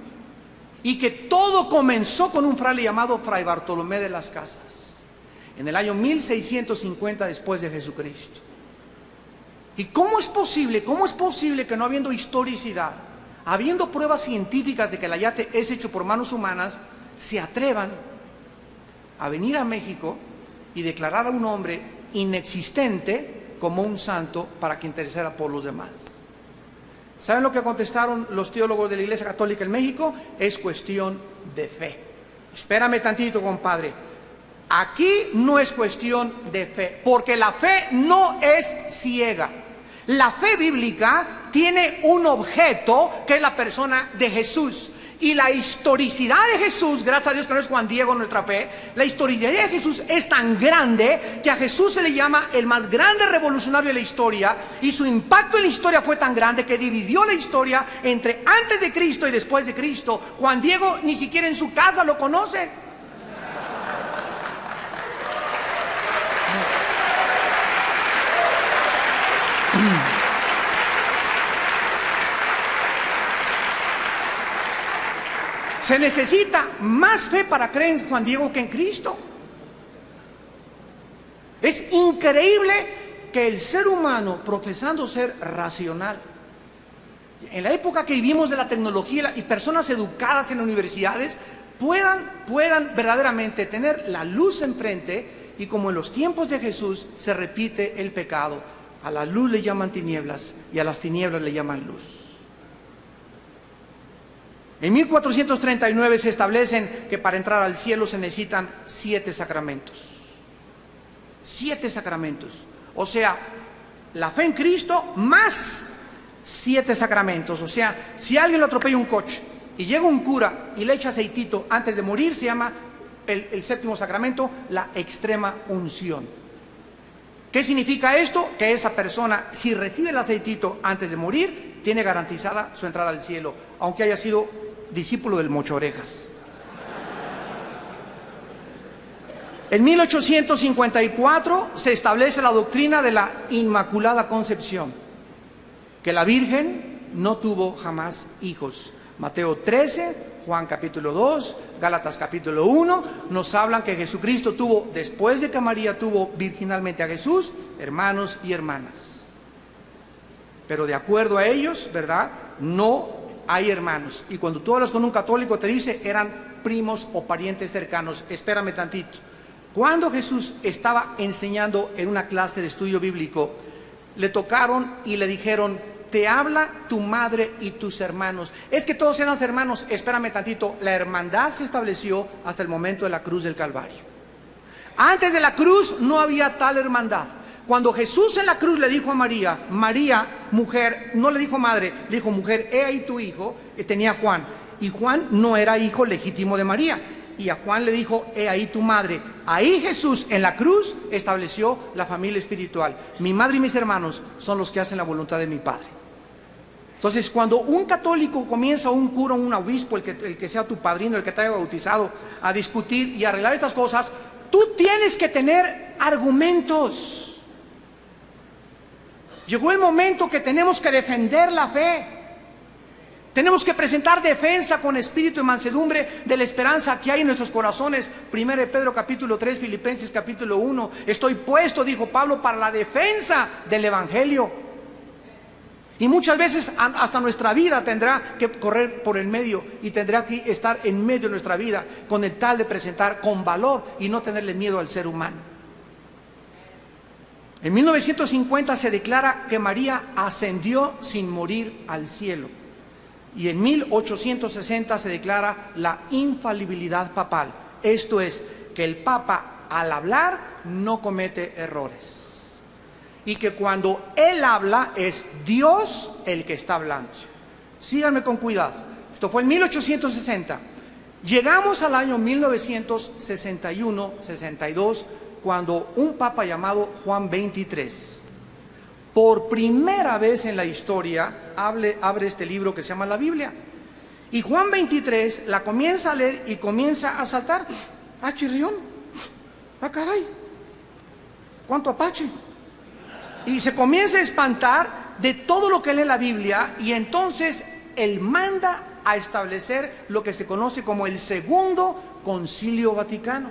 y que todo comenzó con un fraile llamado Fray Bartolomé de las Casas, en el año 1650 después de Jesucristo. ¿Y cómo es posible que no habiendo historicidad, habiendo pruebas científicas de que el ayate es hecho por manos humanas, se atrevan a venir a México y declarar a un hombre inexistente como un santo para que interesara por los demás? ¿Saben lo que contestaron los teólogos de la Iglesia Católica en México? Es cuestión de fe. Espérame tantito, compadre. Aquí no es cuestión de fe, porque la fe no es ciega. La fe bíblica tiene un objeto que es la persona de Jesús. Y la historicidad de Jesús, gracias a Dios que no es Juan Diego nuestra fe, la historicidad de Jesús es tan grande que a Jesús se le llama el más grande revolucionario de la historia, y su impacto en la historia fue tan grande que dividió la historia entre antes de Cristo y después de Cristo. Juan Diego ni siquiera en su casa lo conocen. Se necesita más fe para creer en Juan Diego que en Cristo. Es increíble que el ser humano, profesando ser racional, en la época que vivimos de la tecnología y personas educadas en universidades, puedan verdaderamente tener la luz enfrente, y como en los tiempos de Jesús se repite el pecado. A la luz le llaman tinieblas y a las tinieblas le llaman luz. En 1439 se establecen que para entrar al cielo se necesitan 7 sacramentos. 7 sacramentos. O sea, la fe en Cristo más 7 sacramentos. O sea, si alguien lo atropella un coche y llega un cura y le echa aceitito antes de morir, se llama el séptimo sacramento, la extrema unción. ¿Qué significa esto? Que esa persona, si recibe el aceitito antes de morir, tiene garantizada su entrada al cielo, aunque haya sido discípulo del mocho orejas. En 1854 se establece la doctrina de la Inmaculada Concepción, que la Virgen no tuvo jamás hijos. Mateo 13, Juan capítulo 2, Gálatas capítulo 1 nos hablan que Jesucristo tuvo, después de que María tuvo virginalmente a Jesús, hermanos y hermanas. Pero de acuerdo a ellos, ¿verdad?, no hay hermanos. Y cuando tú hablas con un católico te dice, eran primos o parientes cercanos. Espérame tantito. Cuando Jesús estaba enseñando en una clase de estudio bíblico, le tocaron y le dijeron, te habla tu madre y tus hermanos. Es que todos eran hermanos. Espérame tantito. La hermandad se estableció hasta el momento de la cruz del Calvario. Antes de la cruz no había tal hermandad. Cuando Jesús en la cruz le dijo a María, María, mujer, no le dijo madre, le dijo mujer, he ahí tu hijo, que tenía Juan. Y Juan no era hijo legítimo de María. Y a Juan le dijo, he ahí tu madre. Ahí Jesús en la cruz estableció la familia espiritual. Mi madre y mis hermanos son los que hacen la voluntad de mi Padre. Entonces, cuando un católico comienza, un cura, un obispo, el que sea tu padrino, el que te haya bautizado, a discutir y arreglar estas cosas, tú tienes que tener argumentos. Llegó el momento que tenemos que defender la fe. Tenemos que presentar defensa con espíritu y mansedumbre de la esperanza que hay en nuestros corazones. 1 Pedro capítulo 3, Filipenses capítulo 1. Estoy puesto, dijo Pablo, para la defensa del Evangelio. Y muchas veces hasta nuestra vida tendrá que correr por el medio y tendrá que estar en medio de nuestra vida con el tal de presentar con valor y no tenerle miedo al ser humano. En 1950 se declara que María ascendió sin morir al cielo. Y en 1860 se declara la infalibilidad papal. Esto es, que el Papa al hablar no comete errores. Y que cuando Él habla es Dios el que está hablando. Síganme con cuidado. Esto fue en 1860. Llegamos al año 1961-62, cuando un papa llamado Juan XXIII, por primera vez en la historia, abre este libro que se llama la Biblia. Y Juan XXIII la comienza a leer y comienza a saltar. ¡Ah, chirrión! ¡Ah, caray! ¡Cuánto apache! Y se comienza a espantar de todo lo que lee la Biblia, y entonces él manda a establecer lo que se conoce como el Segundo Concilio Vaticano.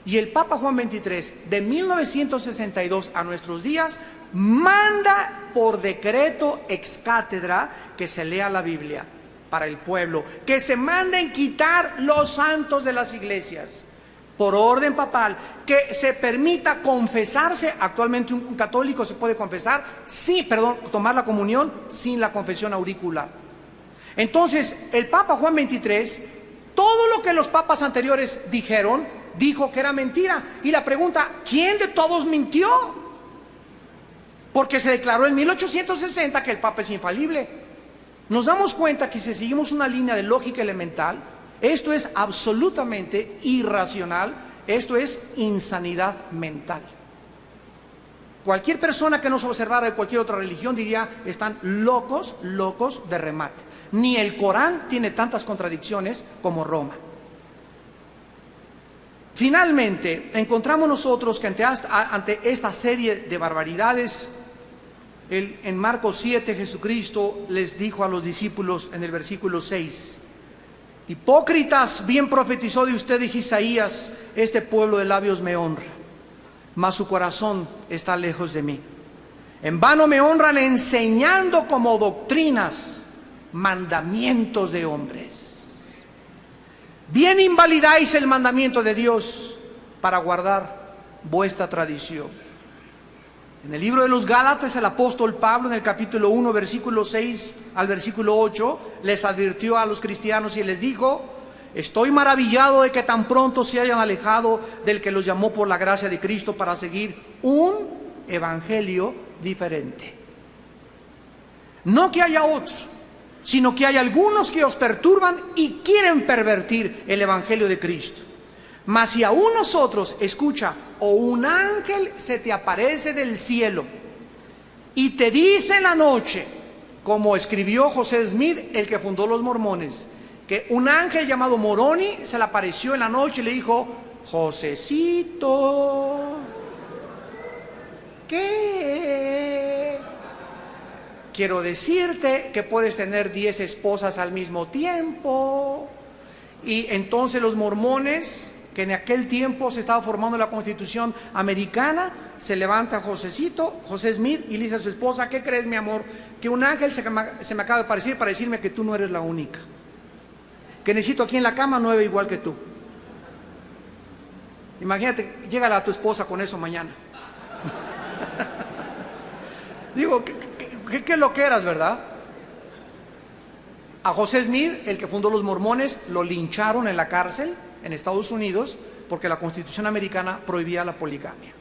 Y el Papa Juan XXIII, de 1962 a nuestros días, manda por decreto ex cátedra que se lea la Biblia para el pueblo, que se manden quitar los santos de las iglesias, por orden papal, que se permita confesarse. Actualmente un católico se puede confesar, tomar la comunión sin la confesión auricular. Entonces, el Papa Juan XXIII, todo lo que los papas anteriores dijeron, dijo que era mentira. Y la pregunta, ¿quién de todos mintió? Porque se declaró en 1860 que el Papa es infalible. Nos damos cuenta que si seguimos una línea de lógica elemental, esto es absolutamente irracional, esto es insanidad mental. Cualquier persona que no se observara de cualquier otra religión diría, están locos de remate. Ni el Corán tiene tantas contradicciones como Roma. Finalmente, encontramos nosotros que ante esta serie de barbaridades, en Marcos 7, Jesucristo les dijo a los discípulos en el versículo 6, hipócritas, bien profetizó de ustedes Isaías, este pueblo de labios me honra, mas su corazón está lejos de mí. En vano me honran enseñando como doctrinas mandamientos de hombres. Bien invalidáis el mandamiento de Dios para guardar vuestra tradición. En el libro de los Gálatas, el apóstol Pablo, en el capítulo 1, versículo 6 al versículo 8, les advirtió a los cristianos y les dijo, estoy maravillado de que tan pronto se hayan alejado del que los llamó por la gracia de Cristo para seguir un evangelio diferente. No que haya otros, sino que hay algunos que os perturban y quieren pervertir el evangelio de Cristo. Mas si aún nosotros, escucha, o un ángel se te aparece del cielo y te dice en la noche, como escribió José Smith, el que fundó los mormones, que un ángel llamado Moroni se le apareció en la noche y le dijo, Josecito, ¿qué? Quiero decirte que puedes tener 10 esposas al mismo tiempo. Y entonces los mormones, que en aquel tiempo se estaba formando la Constitución americana, se levanta José Smith, y le dice a su esposa, ¿qué crees, mi amor? Que un ángel se me acaba de aparecer para decirme que tú no eres la única, que necesito aquí en la cama 9 igual que tú. Imagínate, llégale a tu esposa con eso mañana. Digo, ¿qué lo que eras, verdad? A José Smith, el que fundó los mormones, lo lincharon en la cárcel en Estados Unidos porque la Constitución americana prohibía la poligamia.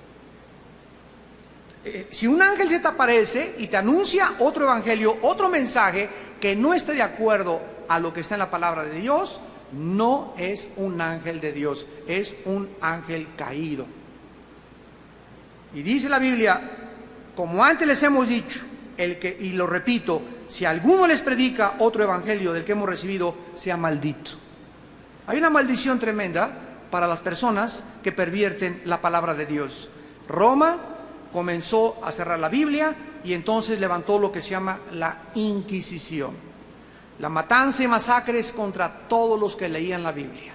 Si un ángel se te aparece y te anuncia otro evangelio, otro mensaje que no esté de acuerdo a lo que está en la palabra de Dios, no es un ángel de Dios, es un ángel caído. Y dice la Biblia, como antes les hemos dicho, y lo repito, si alguno les predica otro evangelio del que hemos recibido, sea maldito. Hay una maldición tremenda para las personas que pervierten la palabra de Dios. Roma comenzó a cerrar la Biblia y entonces levantó lo que se llama la Inquisición. La matanza y masacres contra todos los que leían la Biblia,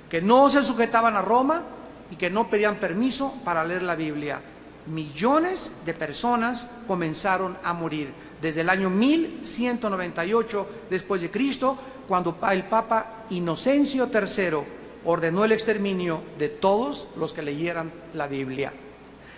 que no se sujetaban a Roma y que no pedían permiso para leer la Biblia. Millones de personas comenzaron a morir desde el año 1198 después de Cristo, cuando el Papa Inocencio III ordenó el exterminio de todos los que leyeran la Biblia.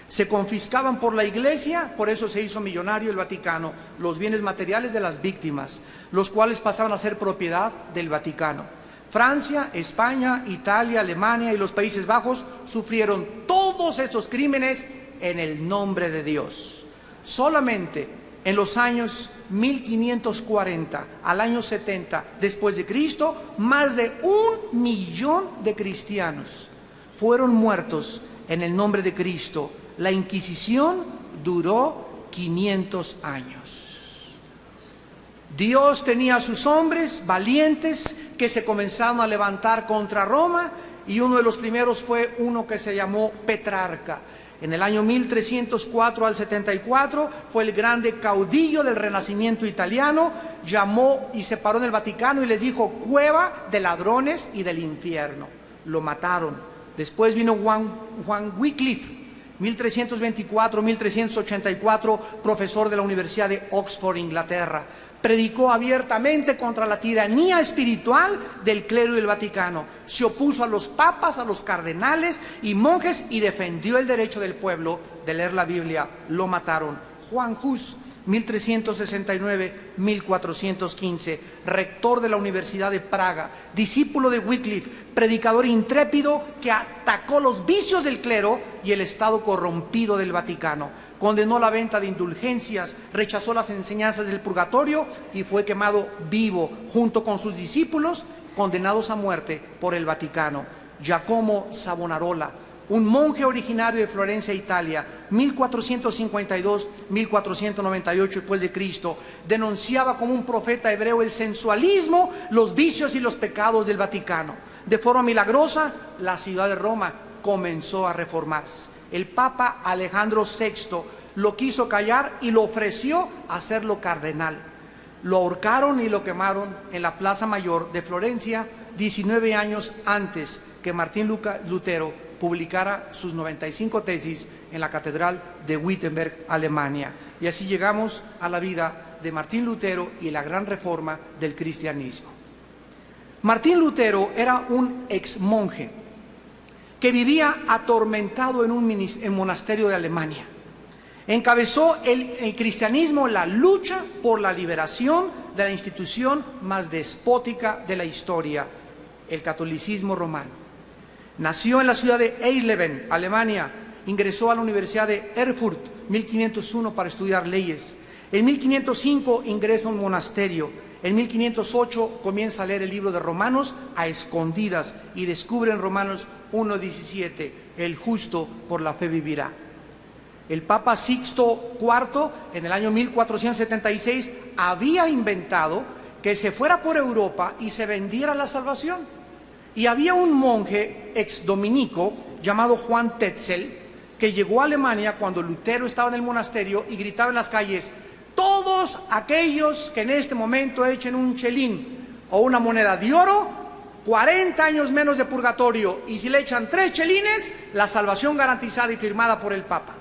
Se confiscaban por la Iglesia, por eso se hizo millonario el Vaticano, los bienes materiales de las víctimas, los cuales pasaban a ser propiedad del Vaticano. Francia, España, Italia, Alemania y los Países Bajos sufrieron todos estos crímenes en el nombre de Dios. Solamente en los años 1540 al año 70 después de Cristo, más de 1 millón de cristianos fueron muertos en el nombre de Cristo. La Inquisición duró 500 años. Dios tenía a sus hombres valientes que se comenzaron a levantar contra Roma, y uno de los primeros fue uno que se llamó Petrarca. En el año 1304 al 74 fue el grande caudillo del Renacimiento italiano, llamó y se paró en el Vaticano y les dijo: cueva de ladrones y del infierno. Lo mataron. Después vino Juan Wycliffe, 1324-1384, profesor de la Universidad de Oxford, Inglaterra. Predicó abiertamente contra la tiranía espiritual del clero y del Vaticano. Se opuso a los papas, a los cardenales y monjes y defendió el derecho del pueblo de leer la Biblia. Lo mataron. Juan Hus, 1369-1415, rector de la Universidad de Praga, discípulo de Wycliffe, predicador intrépido que atacó los vicios del clero y el estado corrompido del Vaticano. Condenó la venta de indulgencias, rechazó las enseñanzas del purgatorio y fue quemado vivo junto con sus discípulos, condenados a muerte por el Vaticano. Giacomo Savonarola, un monje originario de Florencia, Italia, 1452-1498 después de Cristo, denunciaba como un profeta hebreo el sensualismo, los vicios y los pecados del Vaticano. De forma milagrosa, la ciudad de Roma comenzó a reformarse. El Papa Alejandro VI lo quiso callar y lo ofreció a hacerlo cardenal. Lo ahorcaron y lo quemaron en la Plaza Mayor de Florencia 19 años antes que Martín Lutero publicara sus 95 tesis en la Catedral de Wittenberg, Alemania. Y así llegamos a la vida de Martín Lutero y la gran reforma del cristianismo. Martín Lutero era un ex monje que vivía atormentado en un monasterio de Alemania. Encabezó el cristianismo la lucha por la liberación de la institución más despótica de la historia, el catolicismo romano. Nació en la ciudad de Eisleben, Alemania. Ingresó a la Universidad de Erfurt, 1501, para estudiar leyes. En 1505 ingresa a un monasterio. En 1508 comienza a leer el libro de Romanos a escondidas y descubre en Romanos 1:17, el justo por la fe vivirá. El Papa Sixto IV, en el año 1476, había inventado que se fuera por Europa y se vendiera la salvación. Y había un monje ex dominico llamado Juan Tetzel que llegó a Alemania cuando Lutero estaba en el monasterio y gritaba en las calles: todos aquellos que en este momento echen un chelín o una moneda de oro, 40 años menos de purgatorio, y si le echan 3 chelines, la salvación garantizada y firmada por el Papa.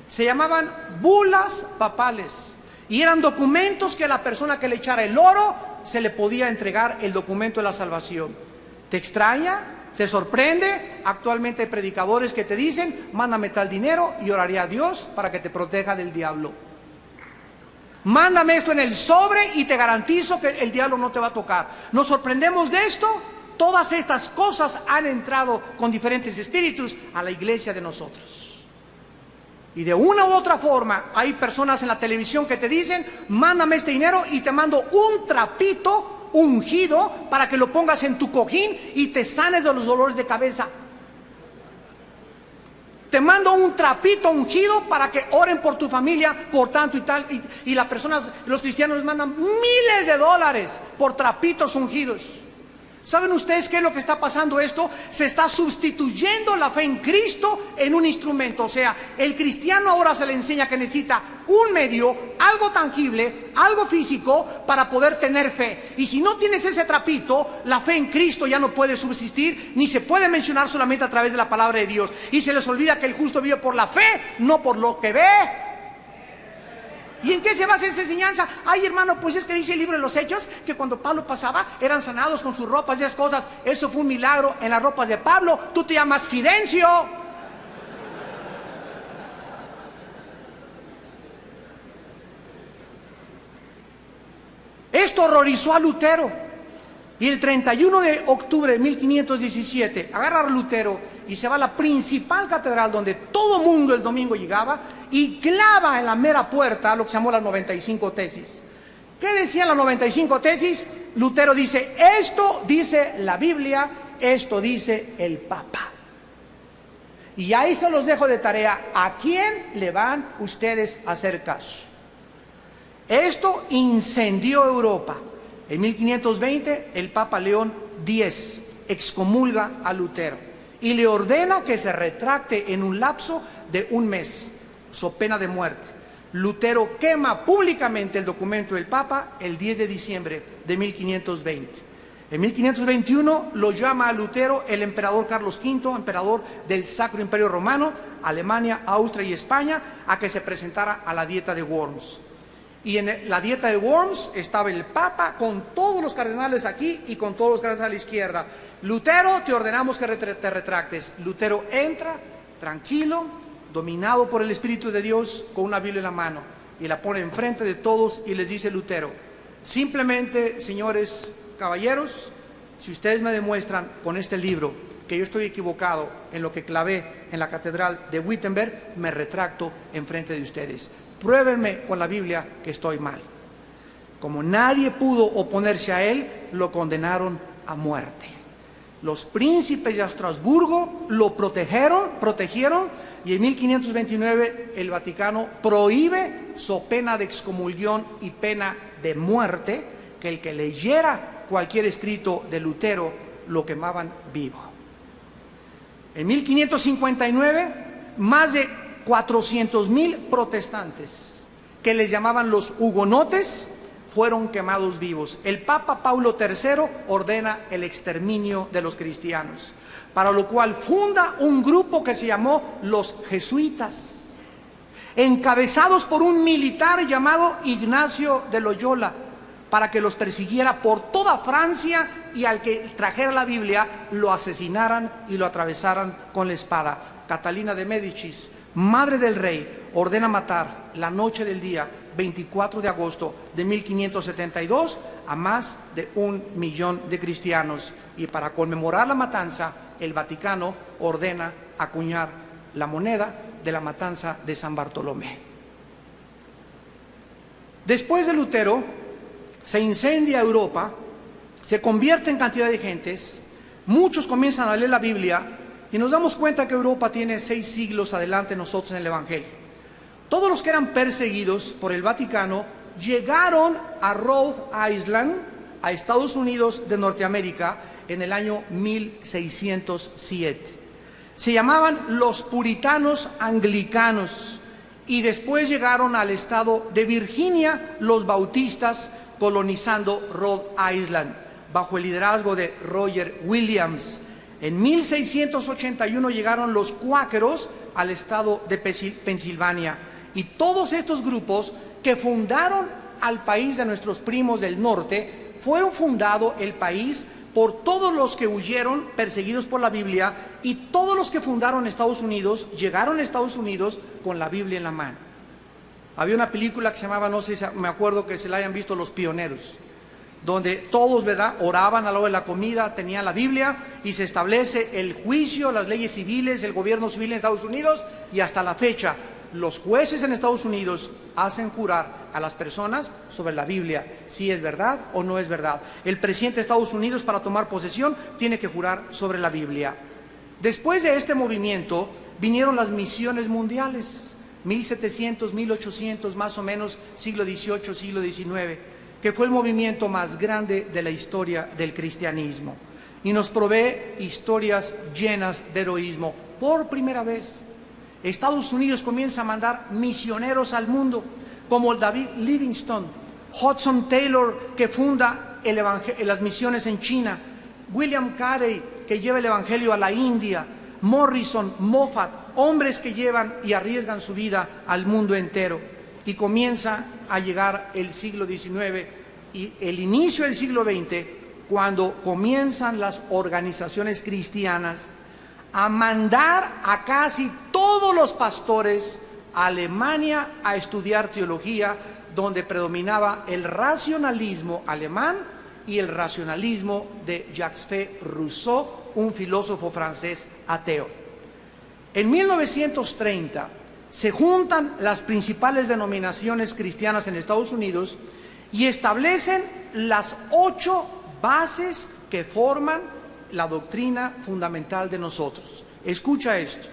Se llamaban bulas papales y eran documentos que a la persona que le echara el oro se le podía entregar el documento de la salvación. ¿Te extraña? ¿Te sorprende? Actualmente hay predicadores que te dicen: mándame tal dinero y oraré a Dios para que te proteja del diablo. Mándame esto en el sobre y te garantizo que el diablo no te va a tocar. ¿Nos sorprendemos de esto? Todas estas cosas han entrado con diferentes espíritus a la iglesia de nosotros. Y de una u otra forma hay personas en la televisión que te dicen: mándame este dinero y te mando un trapito ungido para que lo pongas en tu cojín y te sanes de los dolores de cabeza. Te mando un trapito ungido para que oren por tu familia, por tanto y tal. Y las personas, los cristianos, les mandan miles de dólares por trapitos ungidos. ¿Saben ustedes qué es lo que está pasando esto? Se está sustituyendo la fe en Cristo en un instrumento. O sea, el cristiano ahora se le enseña que necesita un medio, algo tangible, algo físico para poder tener fe. Y si no tienes ese trapito, la fe en Cristo ya no puede subsistir, ni se puede mencionar solamente a través de la palabra de Dios. Y se les olvida que el justo vive por la fe, no por lo que ve. ¿Y en qué se basa esa enseñanza? Ay, hermano, pues es que dice el libro de los Hechos que cuando Pablo pasaba eran sanados con sus ropas y esas cosas. Eso fue un milagro en las ropas de Pablo. Tú te llamas Fidencio. Esto horrorizó a Lutero. Y el 31 de octubre de 1517 agarra a Lutero y se va a la principal catedral donde todo mundo el domingo llegaba y clava en la mera puerta lo que se llamó las 95 tesis. ¿Qué decían las 95 tesis? Lutero dice: esto dice la Biblia, esto dice el Papa. Y ahí se los dejo de tarea. ¿A quién le van ustedes a hacer caso? Esto incendió Europa. En 1520 el Papa León X excomulga a Lutero y le ordena que se retracte en un lapso de un mes, so pena de muerte. Lutero quema públicamente el documento del Papa el 10 de diciembre de 1520. En 1521 lo llama a Lutero el emperador Carlos V, emperador del Sacro Imperio Romano, Alemania, Austria y España, a que se presentara a la Dieta de Worms. Y en la Dieta de Worms estaba el Papa con todos los cardenales aquí y con todos los cardenales a la izquierda. Lutero, te ordenamos que te retractes. Lutero entra tranquilo, dominado por el Espíritu de Dios, con una Biblia en la mano, y la pone enfrente de todos y les dice Lutero: simplemente, señores caballeros, si ustedes me demuestran con este libro que yo estoy equivocado en lo que clavé en la catedral de Wittenberg, me retracto enfrente de ustedes. Pruébenme con la Biblia que estoy mal. Como nadie pudo oponerse a él, lo condenaron a muerte. Los príncipes de Estrasburgo lo protegieron, y en 1529 el Vaticano prohíbe, so pena de excomulgación y pena de muerte, que el que leyera cualquier escrito de Lutero lo quemaban vivo. En 1559, más de 400,000 protestantes, que les llamaban los hugonotes, fueron quemados vivos. El Papa Paulo III ordena el exterminio de los cristianos, para lo cual funda un grupo que se llamó los jesuitas, encabezados por un militar llamado Ignacio de Loyola, para que los persiguiera por toda Francia, y al que trajera la Biblia lo asesinaran y lo atravesaran con la espada. Catalina de Médicis, madre del rey, ordena matar la noche del día 24 de agosto de 1572 a más de 1,000,000 de cristianos, y para conmemorar la matanza el Vaticano ordena acuñar la moneda de la matanza de San Bartolomé. Después de Lutero se incendia Europa, se convierte en cantidad de gentes, muchos comienzan a leer la Biblia y nos damos cuenta que Europa tiene 6 siglos adelante de nosotros en el Evangelio. Todos los que eran perseguidos por el Vaticano llegaron a Rhode Island, a Estados Unidos de Norteamérica, en el año 1607. Se llamaban los puritanos anglicanos, y después llegaron al estado de Virginia los bautistas, colonizando Rhode Island bajo el liderazgo de Roger Williams. En 1681 llegaron los cuáqueros al estado de Pensilvania, y todos estos grupos que fundaron al país de nuestros primos del norte, fueron fundado el país por todos los que huyeron perseguidos por la Biblia, y todos los que fundaron Estados Unidos llegaron a Estados Unidos con la Biblia en la mano. Había una película que se llamaba, no sé si me acuerdo que se la hayan visto, Los Pioneros, donde todos, ¿verdad?, oraban a la hora de la comida, tenían la Biblia, y se establece el juicio, las leyes civiles, el gobierno civil en Estados Unidos, y hasta la fecha los jueces en Estados Unidos hacen jurar a las personas sobre la Biblia si es verdad o no es verdad. El presidente de Estados Unidos, para tomar posesión, tiene que jurar sobre la Biblia. Después de este movimiento vinieron las misiones mundiales, 1700, 1800, más o menos, siglo XVIII, siglo XIX, que fue el movimiento más grande de la historia del cristianismo, y nos provee historias llenas de heroísmo. Por primera vez Estados Unidos comienza a mandar misioneros al mundo, como David Livingstone, Hudson Taylor, que funda las misiones en China, William Carey, que lleva el evangelio a la India, Morrison, Moffat, hombres que llevan y arriesgan su vida al mundo entero. Y comienza a llegar el siglo XIX y el inicio del siglo XX, cuando comienzan las organizaciones cristianas a mandar a casi todos los pastores a Alemania a estudiar teología, donde predominaba el racionalismo alemán y el racionalismo de Jacques Rousseau, un filósofo francés ateo. En 1930 se juntan las principales denominaciones cristianas en Estados Unidos y establecen las 8 bases que forman la doctrina fundamental de nosotros. Escucha esto: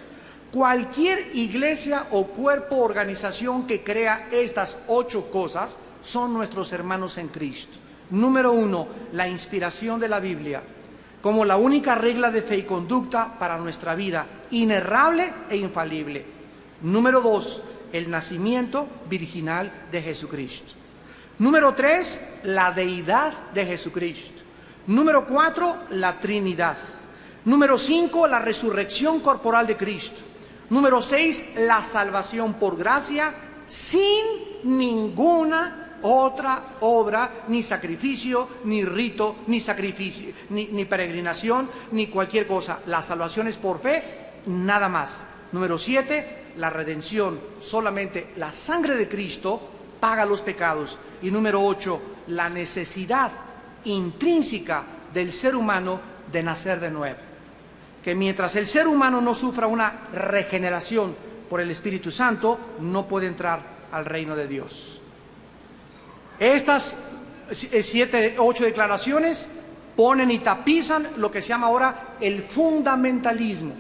cualquier iglesia o cuerpo o organización que crea estas 8 cosas son nuestros hermanos en Cristo. Número 1, la inspiración de la Biblia. como la única regla de fe y conducta para nuestra vida, inerrable e infalible. Número 2, el nacimiento virginal de Jesucristo. Número 3, la deidad de Jesucristo. Número 4, la Trinidad. Número 5, la resurrección corporal de Cristo. Número 6, la salvación por gracia sin ninguna otra obra, ni sacrificio, ni rito, ni sacrificio, ni peregrinación, ni cualquier cosa. La salvación es por fe, nada más. Número 7, la redención. Solamente la sangre de Cristo paga los pecados. Y número 8, la necesidad intrínseca del ser humano de nacer de nuevo. Que mientras el ser humano no sufra una regeneración por el Espíritu Santo, no puede entrar al reino de Dios. Estas 7, 8 declaraciones ponen y tapizan lo que se llama ahora el fundamentalismo.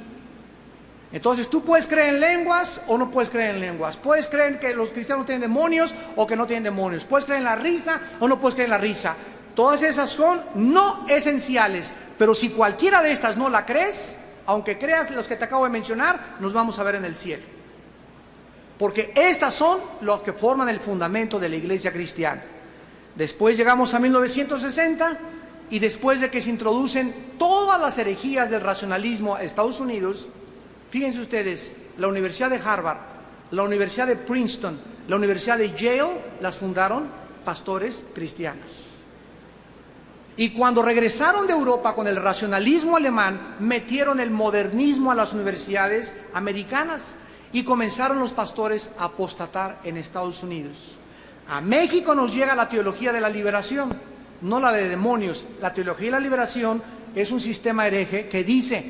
Entonces tú puedes creer en lenguas o no puedes creer en lenguas. Puedes creer que los cristianos tienen demonios o que no tienen demonios. Puedes creer en la risa o no puedes creer en la risa. Todas esas son no esenciales. Pero si cualquiera de estas no la crees, aunque creas los que te acabo de mencionar, nos vamos a ver en el cielo. Porque estas son los que forman el fundamento de la iglesia cristiana. Después llegamos a 1960 y después de que se introducen todas las herejías del racionalismo a Estados Unidos, fíjense ustedes, la Universidad de Harvard, la Universidad de Princeton, la Universidad de Yale, las fundaron pastores cristianos. Y cuando regresaron de Europa con el racionalismo alemán, metieron el modernismo a las universidades americanas y comenzaron los pastores a apostatar en Estados Unidos. A México nos llega la teología de la liberación, no la de demonios. La teología de la liberación es un sistema hereje que dice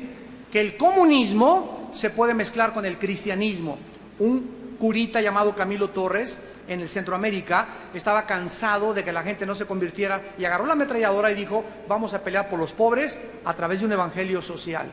que el comunismo se puede mezclar con el cristianismo. Un curita llamado Camilo Torres en el Centroamérica estaba cansado de que la gente no se convirtiera y agarró la ametralladora y dijo: vamos a pelear por los pobres a través de un evangelio social.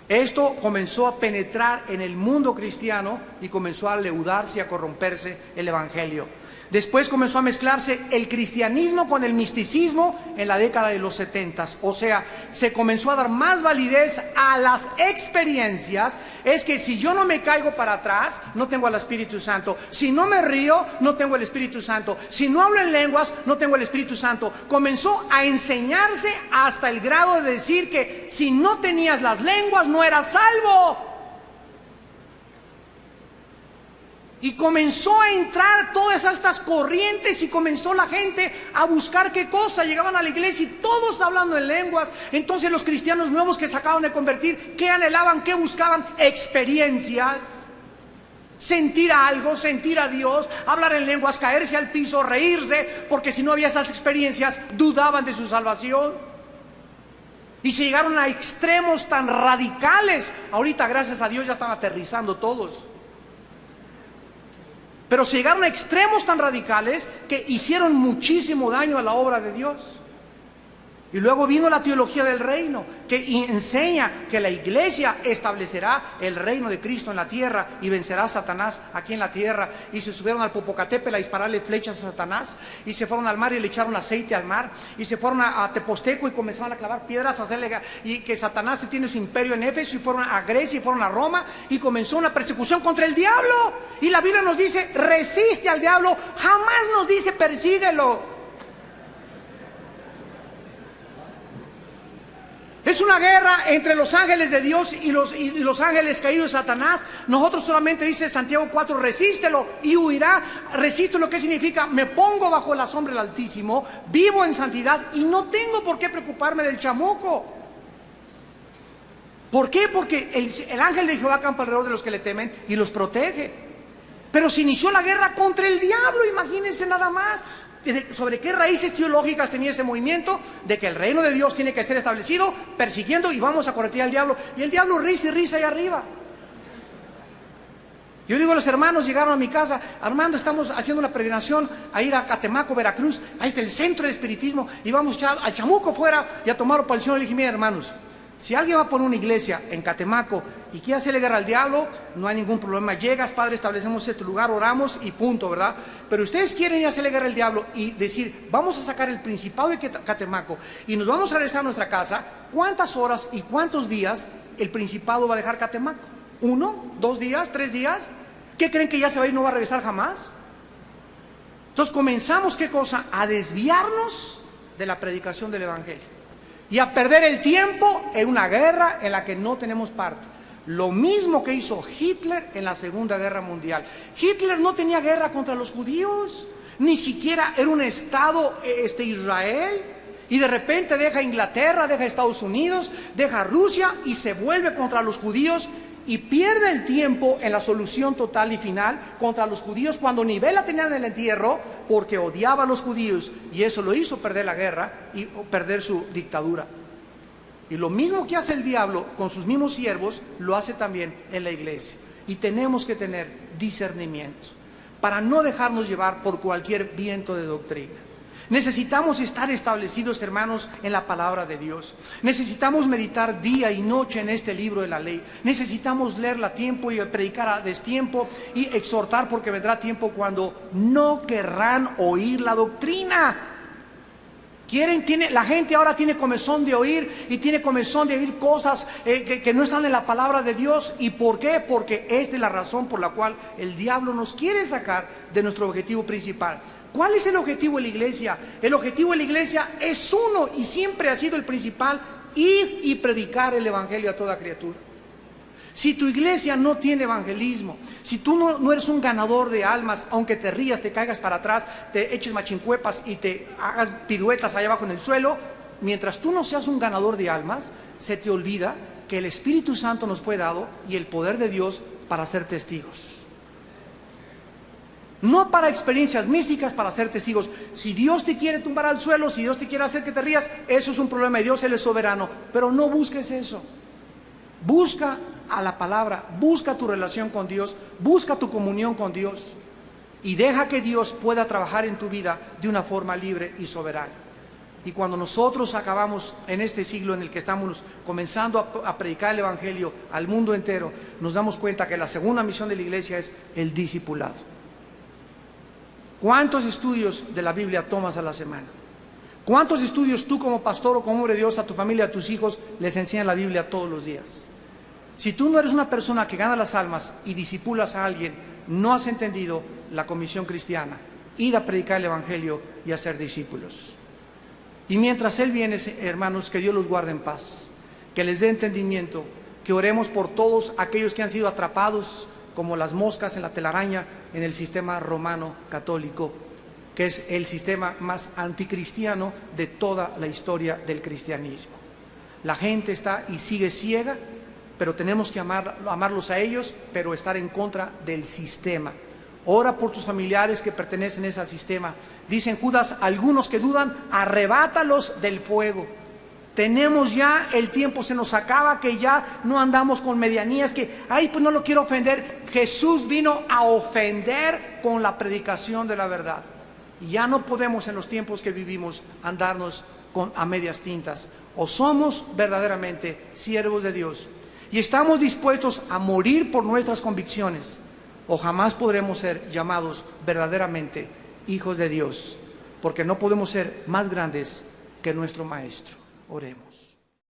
Esto comenzó a penetrar en el mundo cristiano y comenzó a leudarse y a corromperse el evangelio. Después comenzó a mezclarse el cristianismo con el misticismo en la década de los 70. O sea, se comenzó a dar más validez a las experiencias. Es que si yo no me caigo para atrás, no tengo al Espíritu Santo. Si no me río, no tengo el Espíritu Santo. Si no hablo en lenguas, no tengo el Espíritu Santo. Comenzó a enseñarse hasta el grado de decir que si no tenías las lenguas, no eras salvo. Y comenzó a entrar todas estas corrientes y comenzó la gente a buscar qué cosa. Llegaban a la iglesia y todos hablando en lenguas. Entonces los cristianos nuevos que se acaban de convertir, ¿qué anhelaban? ¿Qué buscaban? Experiencias. Sentir algo, sentir a Dios, hablar en lenguas, caerse al piso, reírse, porque si no había esas experiencias, dudaban de su salvación. Y se llegaron a extremos tan radicales. Ahorita, gracias a Dios, ya están aterrizando todos. Pero se llegaron a extremos tan radicales que hicieron muchísimo daño a la obra de Dios. Y luego vino la teología del reino, que enseña que la iglesia establecerá el reino de Cristo en la tierra y vencerá a Satanás aquí en la tierra. Y se subieron al Popocatépetl a dispararle flechas a Satanás, y se fueron al mar y le echaron aceite al mar, y se fueron a Teposteco y comenzaron a clavar piedras, a hacerle, y que Satanás tiene su imperio en Éfeso, y fueron a Grecia y fueron a Roma, y comenzó una persecución contra el diablo. Y la Biblia nos dice: resiste al diablo, jamás nos dice persíguelo. Es una guerra entre los ángeles de Dios y los ángeles caídos de Satanás. Nosotros solamente, dice Santiago 4, resístelo y huirá. Resisto, lo que significa: me pongo bajo la sombra del Altísimo, vivo en santidad y no tengo por qué preocuparme del chamuco. ¿Por qué? Porque el ángel de Jehová campa alrededor de los que le temen y los protege. Pero se inició la guerra contra el diablo, imagínense nada más. ¿Sobre qué raíces teológicas tenía ese movimiento? De que el reino de Dios tiene que ser establecido, persiguiendo, y vamos a corretear al diablo. Y el diablo risa y risa ahí arriba. Yo digo, los hermanos llegaron a mi casa: Armando, estamos haciendo una peregrinación a ir a Catemaco, Veracruz. Ahí está el centro del espiritismo, y vamos al chamuco fuera y a tomarlo para el Señor. Le dije: miren, hermanos, Si alguien va a poner una iglesia en Catemaco y quiere hacerle guerra al diablo, no hay ningún problema. Llegas, Padre, establecemos este lugar, oramos y punto, ¿verdad? Pero ustedes quieren ir a hacerle guerra al diablo y decir, vamos a sacar el principado de Catemaco y nos vamos a regresar a nuestra casa. ¿Cuántas horas y cuántos días el principado va a dejar Catemaco? ¿1, 2 días, 3 días? ¿Qué creen que ya se va a ir y no va a regresar jamás? Entonces comenzamos, ¿qué cosa? A desviarnos de la predicación del evangelio y a perder el tiempo en una guerra en la que no tenemos parte. Lo mismo que hizo Hitler en la Segunda Guerra Mundial. Hitler no tenía guerra contra los judíos, ni siquiera era un estado Israel, y de repente deja Inglaterra, deja Estados Unidos, deja Rusia y se vuelve contra los judíos y pierde el tiempo en la solución total y final contra los judíos cuando ni vela tenían en el entierro, porque odiaba a los judíos, y eso lo hizo perder la guerra y perder su dictadura. Y lo mismo que hace el diablo con sus mismos siervos, lo hace también en la iglesia. Y tenemos que tener discernimiento para no dejarnos llevar por cualquier viento de doctrina. Necesitamos estar establecidos, hermanos, en la palabra de Dios. Necesitamos meditar día y noche en este libro de la ley. Necesitamos leerla a tiempo y predicar a destiempo y exhortar, porque vendrá tiempo cuando no querrán oír la doctrina. La gente ahora tiene comezón de oír y tiene comezón de oír cosas que no están en la palabra de Dios. ¿Y por qué? Porque esta es la razón por la cual el diablo nos quiere sacar de nuestro objetivo principal. ¿Cuál es el objetivo de la iglesia? El objetivo de la iglesia es uno y siempre ha sido el principal: ir y predicar el evangelio a toda criatura. Si tu iglesia no tiene evangelismo, si tú no eres un ganador de almas, aunque te rías, te caigas para atrás, te eches machincuepas y te hagas piruetas allá abajo en el suelo, mientras tú no seas un ganador de almas, se te olvida que el Espíritu Santo nos fue dado y el poder de Dios para ser testigos. No para experiencias místicas, para ser testigos. Si Dios te quiere tumbar al suelo, si Dios te quiere hacer que te rías, eso es un problema de Dios, Él es soberano. Pero no busques eso. Busca a la palabra, busca tu relación con Dios, busca tu comunión con Dios y deja que Dios pueda trabajar en tu vida de una forma libre y soberana. Y cuando nosotros acabamos en este siglo en el que estamos comenzando a predicar el evangelio al mundo entero, nos damos cuenta que la segunda misión de la iglesia es el discipulado. ¿Cuántos estudios de la Biblia tomas a la semana? ¿Cuántos estudios tú como pastor o como hombre de Dios a tu familia, a tus hijos, les enseñas la Biblia todos los días? Si tú no eres una persona que gana las almas y discipulas a alguien, no has entendido la comisión cristiana: ir a predicar el evangelio y a ser discípulos. Y mientras Él viene, hermanos, que Dios los guarde en paz, que les dé entendimiento, que oremos por todos aquellos que han sido atrapados como las moscas en la telaraña en el sistema romano católico, que es el sistema más anticristiano de toda la historia del cristianismo. La gente está y sigue ciega, pero tenemos que amarlos a ellos, pero estar en contra del sistema. Ora por tus familiares que pertenecen a ese sistema. Dicen Judas, algunos que dudan, arrebátalos del fuego. Tenemos ya, el tiempo se nos acaba, que ya no andamos con medianías, que, ay, pues no lo quiero ofender. Jesús vino a ofender con la predicación de la verdad. Y ya no podemos en los tiempos que vivimos andarnos a medias tintas. O somos verdaderamente siervos de Dios y estamos dispuestos a morir por nuestras convicciones, o jamás podremos ser llamados verdaderamente hijos de Dios, porque no podemos ser más grandes que nuestro Maestro. Oremos.